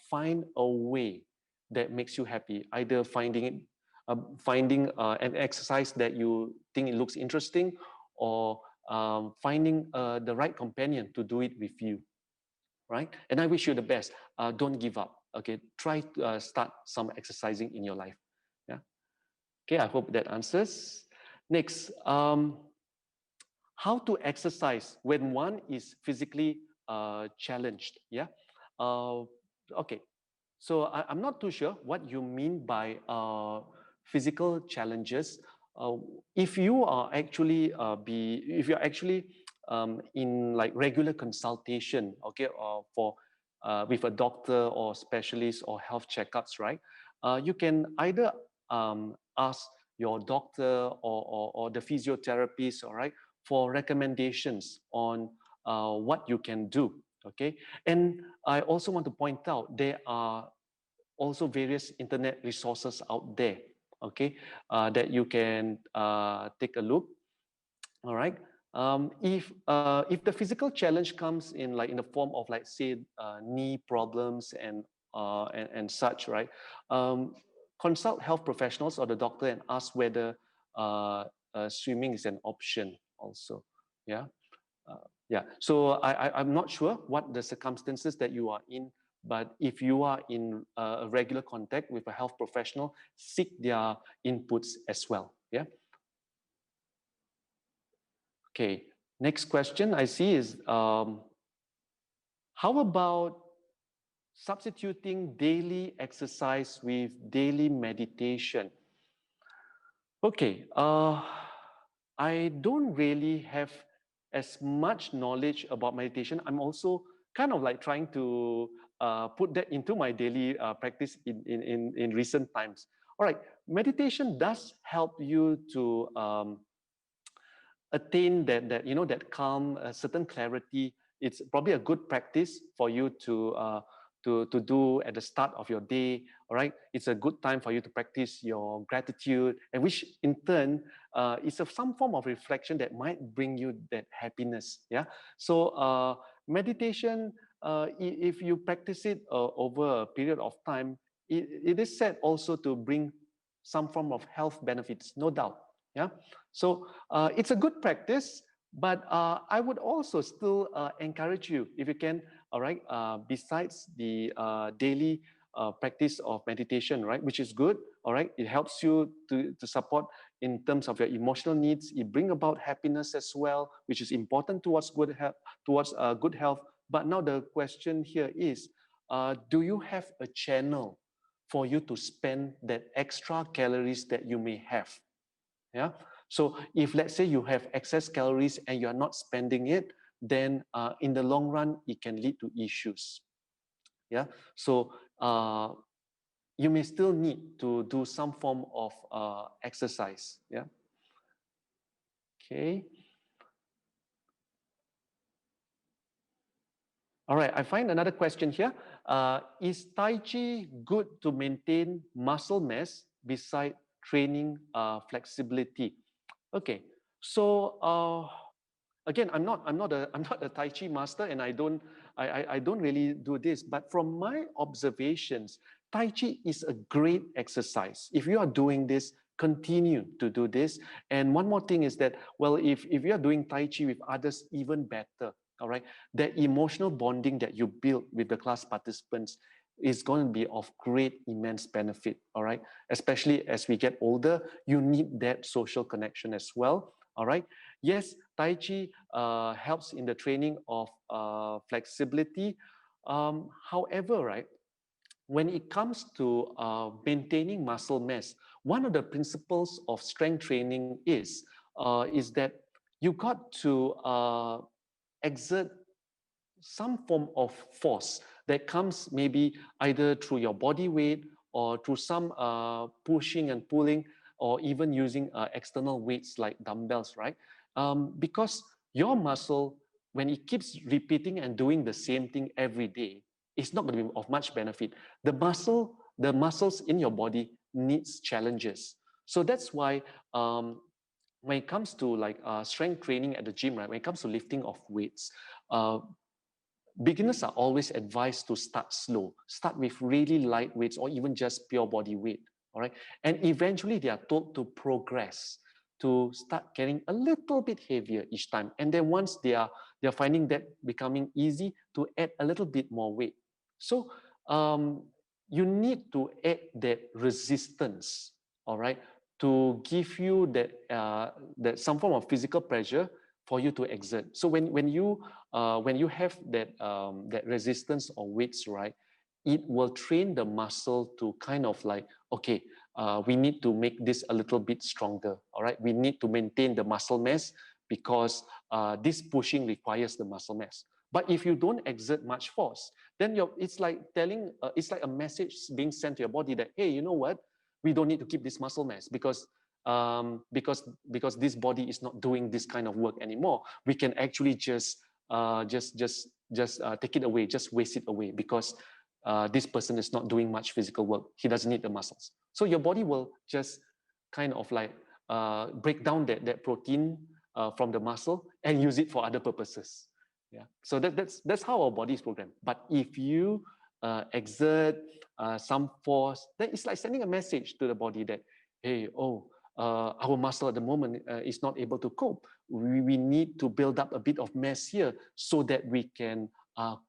[SPEAKER 1] Find a way that makes you happy. Either finding an exercise that you think it looks interesting, or finding the right companion to do it with you. Right? And I wish you the best. Don't give up. Okay, try to start some exercising in your life. Yeah. Okay, I hope that answers. Next, how to exercise when one is physically challenged. Yeah. Okay. So I'm not too sure what you mean by physical challenges. If you are actually if you're actually in like regular consultation, okay, for with a doctor or specialist or health checkups, right? You can either ask your doctor or the physiotherapist, all right, for recommendations on what you can do. Okay, and I also want to point out there are also various internet resources out there, okay, that you can take a look. All right. If the physical challenge comes in like in the form of, like, say, knee problems and such, right? Consult health professionals or the doctor and ask whether swimming is an option also. Yeah. Yeah. So I'm not sure what the circumstances that you are in, but if you are in a regular contact with a health professional, seek their inputs as well. Yeah. Okay. Next question I see is, how about substituting daily exercise with daily meditation. Okay, I don't really have as much knowledge about meditation. I'm also kind of like trying to put that into my daily practice in recent times. All right, meditation does help you to attain that calm, certain clarity. It's probably a good practice for you to do at the start of your day. All right, it's a good time for you to practice your gratitude, and which in turn is some form of reflection that might bring you that happiness. Yeah. So meditation, if you practice it over a period of time, it is said also to bring some form of health benefits, no doubt. Yeah. So it's a good practice, but I would also still encourage you, if you can, all right, besides the daily practice of meditation, right, which is good, all right, it helps you to support in terms of your emotional needs. It brings about happiness as well, which is important towards good health. But now the question here is, do you have a channel for you to spend that extra calories that you may have? Yeah. So if let's say you have excess calories and you are not spending it, then in the long run, it can lead to issues. Yeah. So you may still need to do some form of exercise. Yeah. Okay. All right. I find another question here. Is Tai Chi good to maintain muscle mass beside training flexibility? Okay. So again, I'm not a Tai Chi master, and I don't really do this. But from my observations, Tai Chi is a great exercise. If you are doing this, continue to do this. And one more thing is that, well, if you are doing Tai Chi with others, even better. All right, the emotional bonding that you build with the class participants is going to be of great, immense benefit. All right, especially as we get older, you need that social connection as well. All right. Yes, Tai Chi helps in the training of flexibility. However, right, when it comes to maintaining muscle mass, one of the principles of strength training is that you got to exert some form of force that comes maybe either through your body weight or through some pushing and pulling, or even using external weights like dumbbells, right? Because your muscle, when it keeps repeating and doing the same thing every day, it's not going to be of much benefit. The muscles in your body needs challenges. So that's why when it comes to like strength training at the gym, right? When it comes to lifting of weights, beginners are always advised to start slow. Start with really light weights or even just pure body weight. All right. And eventually they are told to progress, to start getting a little bit heavier each time. And then once they're finding that becoming easy, to add a little bit more weight. So you need to add that resistance, all right, to give you that some form of physical pressure for you to exert. So when you have that resistance or weights, right, it will train the muscle to kind of like, okay, we need to make this a little bit stronger. All right, we need to maintain the muscle mass because this pushing requires the muscle mass. But if you don't exert much force, then it's like a message being sent to your body that, hey, you know what, we don't need to keep this muscle mass because this body is not doing this kind of work anymore. We can actually just take it away, just waste it away, because this person is not doing much physical work. He doesn't need the muscles. So your body will just kind of like break down that protein from the muscle and use it for other purposes. Yeah. So that's how our body is programmed. But if you exert some force, then it's like sending a message to the body that, hey, our muscle at the moment is not able to cope. We need to build up a bit of mass here so that we can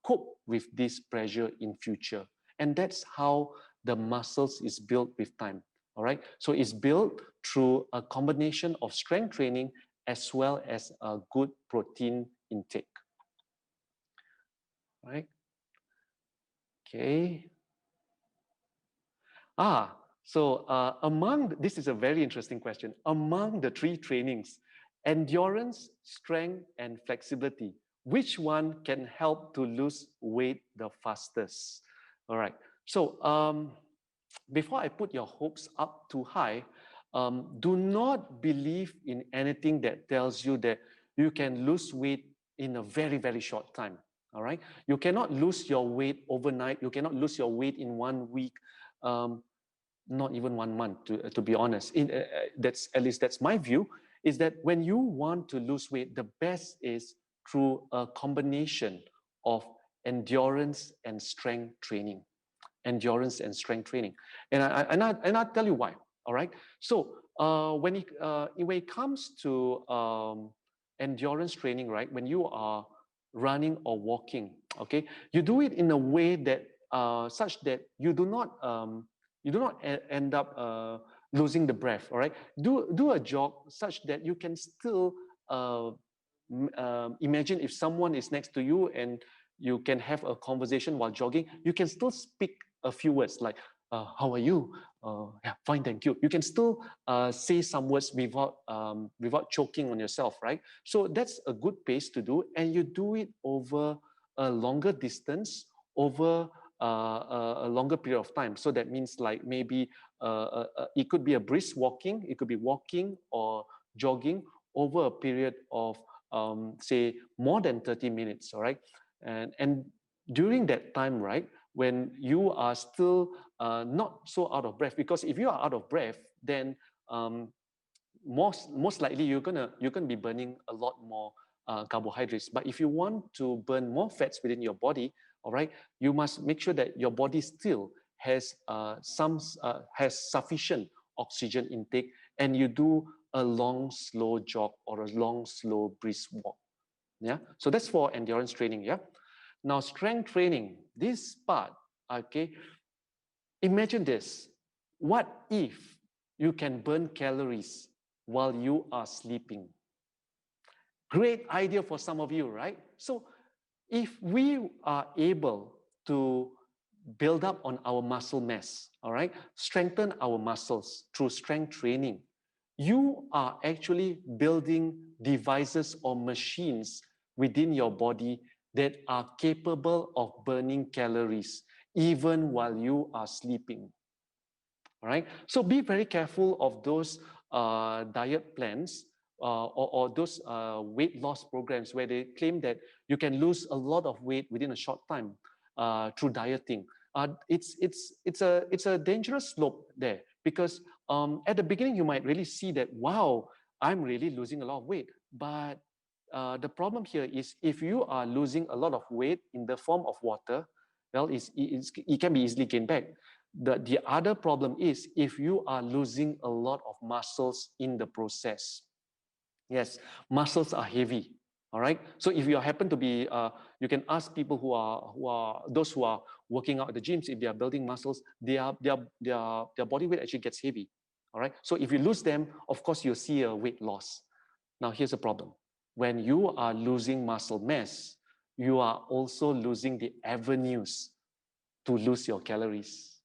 [SPEAKER 1] cope with this pressure in future. And that's how the muscles is built with time. All right. So it's built through a combination of strength training as well as a good protein intake. Right. Okay. This is a very interesting question. Among the three trainings, endurance, strength, and flexibility, which one can help to lose weight the fastest? All right. So before I put your hopes up too high, do not believe in anything that tells you that you can lose weight in a very, very short time. All right. You cannot lose your weight overnight. You cannot lose your weight in 1 week. Not even 1 month, to be honest. That's at least that's my view. Is that when you want to lose weight, the best is through a combination of endurance and strength training. Endurance and strength training, and I'll tell you why. All right. So when it comes to endurance training, right? When you are running or walking, okay, you do it in a way that such that you do not end up losing the breath. All right. Do a jog such that you can still imagine if someone is next to you and you can have a conversation while jogging. You can still speak a few words like, how are you? Yeah, fine, thank you. You can still say some words without choking on yourself, right? So that's a good pace to do, and you do it over a longer distance, over a longer period of time. So that means like maybe it could be a brisk walking, it could be walking or jogging over a period of say more than 30 minutes, all right? And during that time, right, when you are still not so out of breath, because if you are out of breath, then most likely you're gonna be burning a lot more carbohydrates. But if you want to burn more fats within your body, all right, you must make sure that your body still has has sufficient oxygen intake, and you do a long slow jog or a long slow brisk walk. Yeah, so that's for endurance training. Yeah. Now, strength training, this part, okay, imagine this. What if you can burn calories while you are sleeping? Great idea for some of you, right? So if we are able to build up on our muscle mass, all right, strengthen our muscles through strength training, you are actually building devices or machines within your body that are capable of burning calories even while you are sleeping. All right. So be very careful of those diet plans or those weight loss programs where they claim that you can lose a lot of weight within a short time through dieting. It's a dangerous slope there, because at the beginning you might really see that, wow, I'm really losing a lot of weight. But the problem here is if you are losing a lot of weight in the form of water, well, it can be easily gained back. The other problem is if you are losing a lot of muscles in the process. Yes, muscles are heavy. All right. So if you happen to be, you can ask people who are those who are working out at the gyms, if they are building muscles, their body weight actually gets heavy. All right. So if you lose them, of course you'll see a weight loss. Now here's the problem: when you are losing muscle mass, you are also losing the avenues to lose your calories.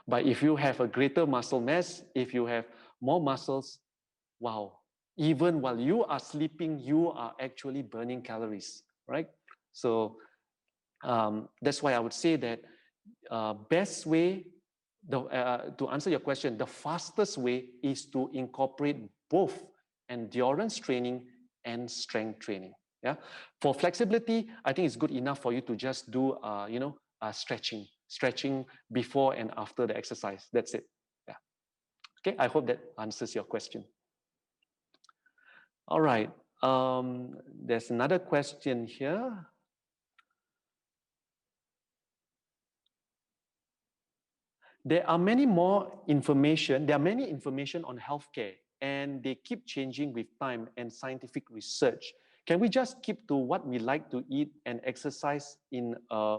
[SPEAKER 1] But if you have a greater muscle mass, if you have more muscles, wow, even while you are sleeping, you are actually burning calories, right? So that's why I would say that best way, to answer your question, the fastest way is to incorporate both endurance training and strength training. Yeah. For flexibility, I think it's good enough for you to just do, stretching before and after the exercise. That's it. Yeah. Okay. I hope that answers your question. All right. There's another question here. There are many information on healthcare, and they keep changing with time and scientific research. Can we just keep to what we like to eat and exercise in a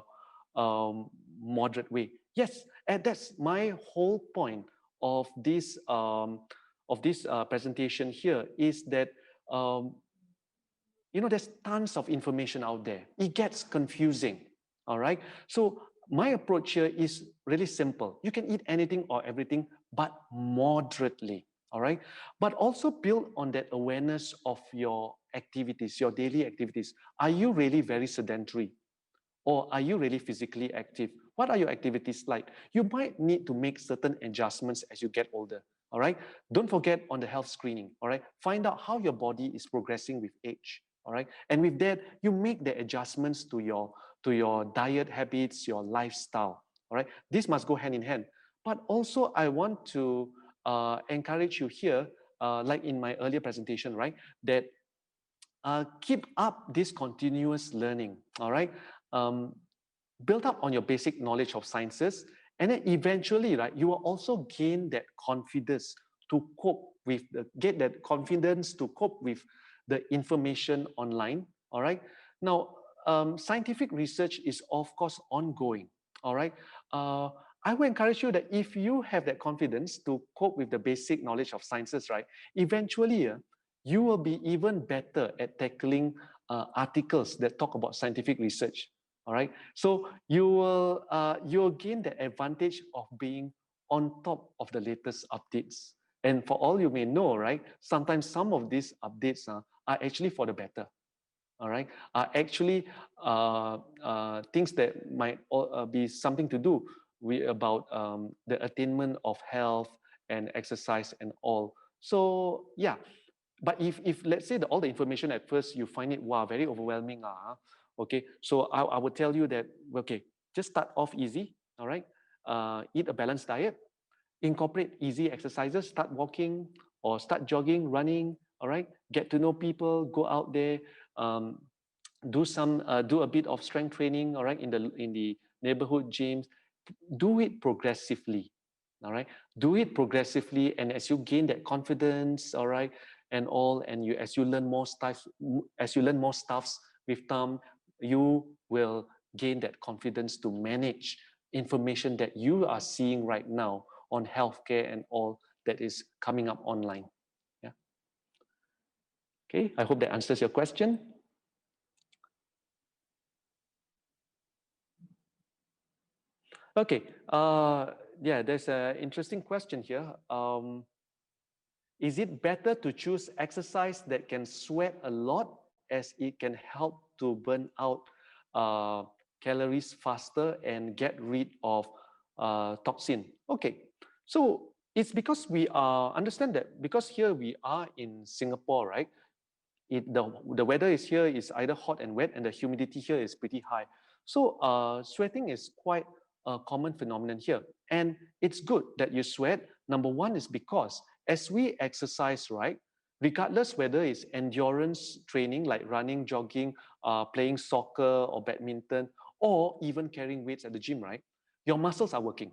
[SPEAKER 1] moderate way? Yes, and that's my whole point of this presentation here, is that there's tons of information out there. It gets confusing. All right. So my approach here is really simple. You can eat anything or everything, but moderately, all right? But also build on that awareness of your activities, your daily activities. Are you really very sedentary? Or are you really physically active? What are your activities like? You might need to make certain adjustments as you get older, all right? Don't forget on the health screening, all right? Find out how your body is progressing with age, all right? And with that, you make the adjustments to your diet habits, your lifestyle, all right? This must go hand in hand. But also, I want to encourage you here, like in my earlier presentation, right? That keep up this continuous learning, all right? Build up on your basic knowledge of sciences, and then eventually, right, you will also gain that confidence to cope with, get that confidence to cope with the information online, all right? Now, scientific research is of course ongoing, all right? I will encourage you that if you have that confidence to cope with the basic knowledge of sciences, right, eventually, you will be even better at tackling articles that talk about scientific research. All right. So you'll gain the advantage of being on top of the latest updates. And for all you may know, right, sometimes some of these updates are actually for the better. All right, are actually things that might be something to do with about the attainment of health and exercise and all. So yeah, but if let's say all the information at first you find it wow very overwhelming, okay, so I would tell you that okay, just start off easy, all right, eat a balanced diet, incorporate easy exercises, start walking or start jogging, running, all right, get to know people, go out there, um, do a bit of strength training, all right, in the neighborhood gyms. Do it progressively, all right, do it progressively, and as you gain that confidence, all right, and all, and you as you learn more stuff, as you learn more stuffs with time, you will gain that confidence to manage information that you are seeing right now on healthcare and all that is coming up online. Yeah. Okay, I hope that answers your question. Okay, yeah, there's an interesting question here. Is it better to choose exercise that can sweat a lot as it can help to burn out calories faster and get rid of toxin? Okay, so it's because we understand that because here we are in Singapore, right? The weather is here is either hot and wet, and the humidity here is pretty high. So sweating is quite a common phenomenon here. And it's good that you sweat. Number one is because as we exercise, right, regardless whether it's endurance training like running, jogging, playing soccer or badminton, or even carrying weights at the gym, right, your muscles are working.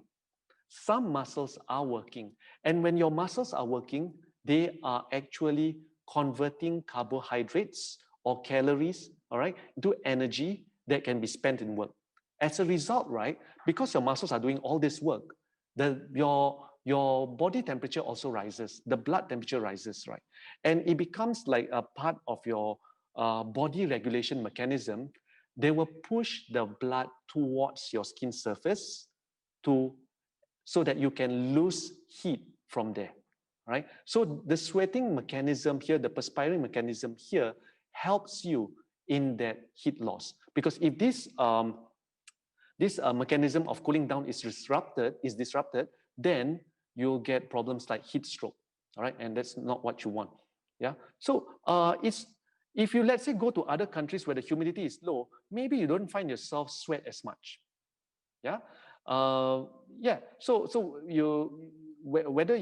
[SPEAKER 1] Some muscles are working. And when your muscles are working, they are actually converting carbohydrates or calories, all right, into energy that can be spent in work. As a result, right, because your muscles are doing all this work, your body temperature also rises, the blood temperature rises, right? And it becomes like a part of your body regulation mechanism. They will push the blood towards your skin surface to so that you can lose heat from there, right? So the sweating mechanism here, the perspiring mechanism here helps you in that heat loss. Because if this mechanism of cooling down is disrupted, then you'll get problems like heat stroke, all right? And that's not what you want, yeah? So it's, if you, let's say, go to other countries where the humidity is low, maybe you don't find yourself sweat as much, yeah? Yeah, so you, whether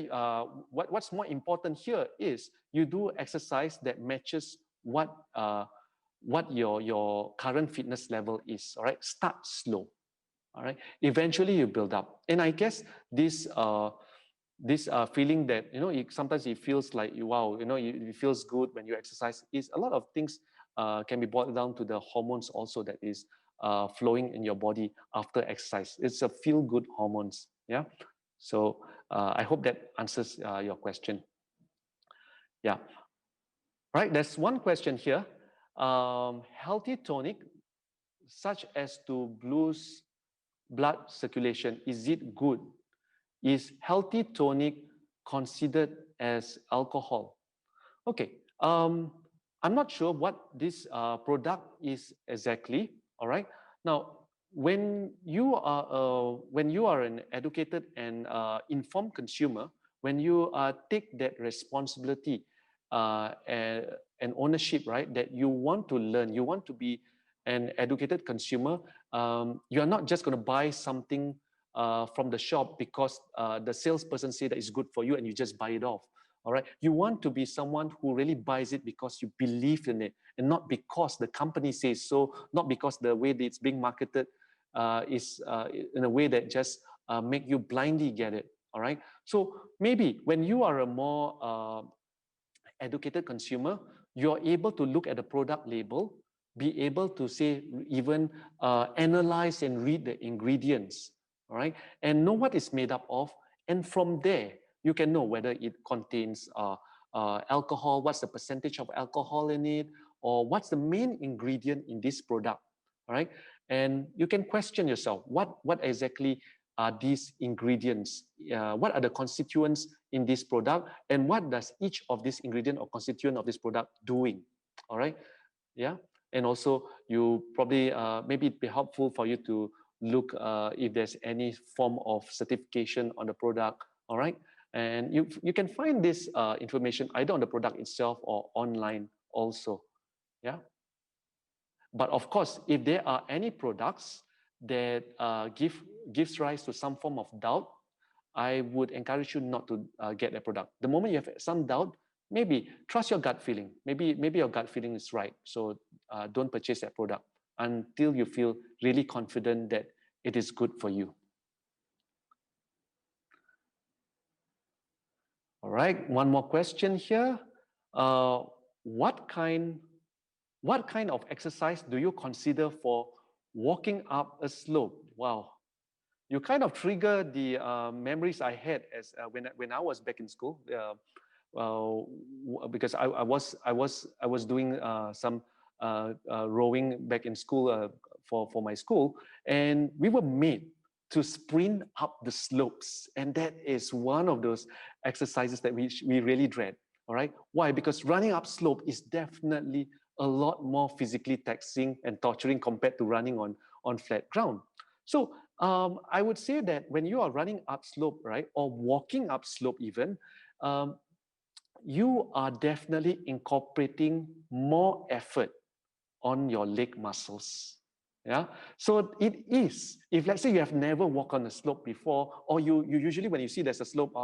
[SPEAKER 1] what's more important here is you do exercise that matches what your current fitness level is, all right? Start slow, all right? Eventually you build up. And I guess this feeling that, you know, sometimes it feels like, wow, you know, it feels good when you exercise, is a lot of things can be boiled down to the hormones also that is flowing in your body after exercise. It's a feel-good hormones, yeah? So I hope that answers your question. Yeah. Right, there's one question here. Healthy tonic, such as to boost blood circulation? Is it good? Is healthy tonic considered as alcohol? Okay, I'm not sure what this product is exactly. All right. Now, when you are an educated and informed consumer, when you take that responsibility and ownership, right, that you want to learn, you want to be an educated consumer, you are not just going to buy something from the shop because the salesperson said that it's good for you and you just buy it off. All right. You want to be someone who really buys it because you believe in it and not because the company says so, not because the way that it's being marketed is in a way that just make you blindly get it. All right. So maybe when you are a more educated consumer, you're able to look at the product label, be able to say, even analyze and read the ingredients, all right, and know what it's made up of. And from there, you can know whether it contains alcohol, what's the percentage of alcohol in it, or what's the main ingredient in this product, all right? And you can question yourself, what exactly are these ingredients? What are the constituents in this product? And what does each of these ingredient or constituent of this product doing, all right? Yeah, and also you probably, maybe it'd be helpful for you to look if there's any form of certification on the product, all right? And you can find this information either on the product itself or online also, yeah? But of course, if there are any products that gives rise to some form of doubt, I would encourage you not to get that product. The moment you have some doubt, maybe trust your gut feeling. Maybe your gut feeling is right. So don't purchase that product until you feel really confident that it is good for you. All right, one more question here. What kind of exercise do you consider for walking up a slope? Wow, you kind of trigger the memories I had as when I was back in school. Because I was doing some rowing back in school for my school, and we were made to sprint up the slopes, and that is one of those exercises that we really dread. All right, why? Because running up slope is definitely a lot more physically taxing and torturing compared to running on flat ground. So I would say that when you are running up slope, right, or walking up slope even, you are definitely incorporating more effort on your leg muscles. Yeah, so it is, if let's say you have never walked on a slope before, or you usually when you see there's a slope,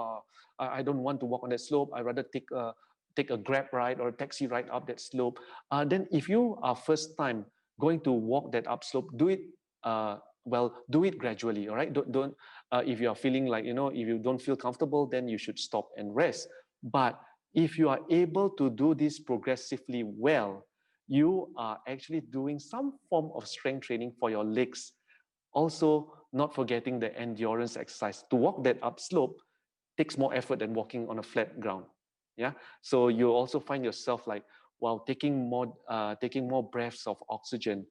[SPEAKER 1] I don't want to walk on that slope, I'd rather take a Grab ride or a taxi ride up that slope. Then if you are first time going to walk that up slope, do it do it gradually. All right, don't if you are feeling like, if you don't feel comfortable, then you should stop and rest. But if you are able to do this progressively well, you are actually doing some form of strength training for your legs. Also, not forgetting the endurance exercise. To walk that up slope takes more effort than walking on a flat ground. Yeah, so you also find yourself like, while taking more breaths of oxygen,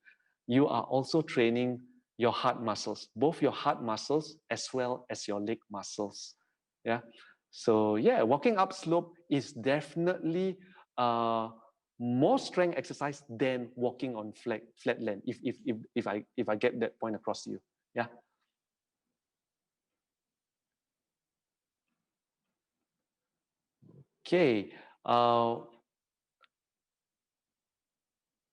[SPEAKER 1] you are also training your heart muscles, both your heart muscles as well as your leg muscles. Yeah, so yeah, walking up slope is definitely more strength exercise than walking on flat land. If I get that point across to you, yeah. Okay.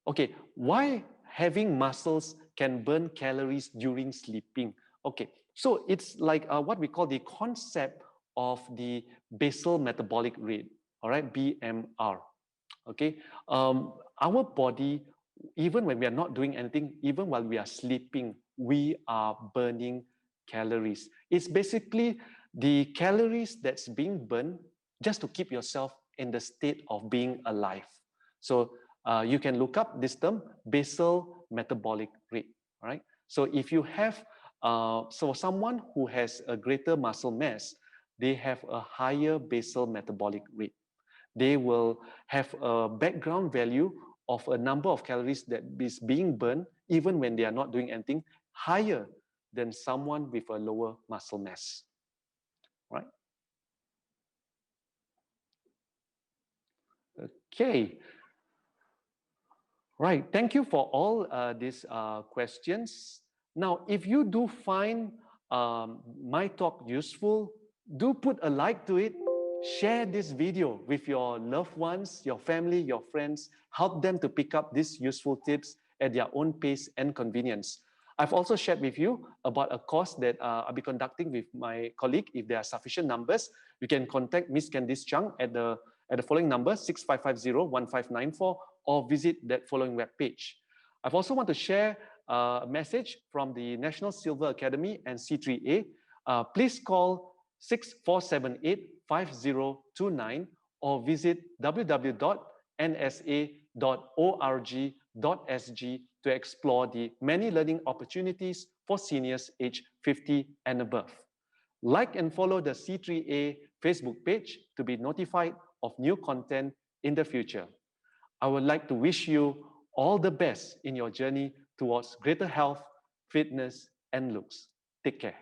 [SPEAKER 1] Okay. Why having muscles can burn calories during sleeping? Okay. So it's like what we call the concept of the basal metabolic rate. All right, BMR. Okay. Our body, even when we are not doing anything, even while we are sleeping, we are burning calories. It's basically the calories that's being burned just to keep yourself in the state of being alive. So you can look up this term, basal metabolic rate. All right. So if you have, so someone who has a greater muscle mass, they have a higher basal metabolic rate. They will have a background value of a number of calories that is being burned even when they are not doing anything higher than someone with a lower muscle mass, right? Okay. Right. Thank you for all these questions. Now, if you do find my talk useful, do put a like to it. Share this video with your loved ones, your family, your friends. Help them to pick up these useful tips at their own pace and convenience. I've also shared with you about a course that I'll be conducting with my colleague. If there are sufficient numbers, you can contact Miss Candice Chung at the following number, 6550-1594, or visit that following web page. I've also want to share a message from the National Silver Academy and C3A. Please call 6478-5029 or visit www.nsa.org.sg to explore the many learning opportunities for seniors aged 50 and above. Like and follow the C3A Facebook page to be notified of new content in the future. I would like to wish you all the best in your journey towards greater health, fitness, and looks. Take care.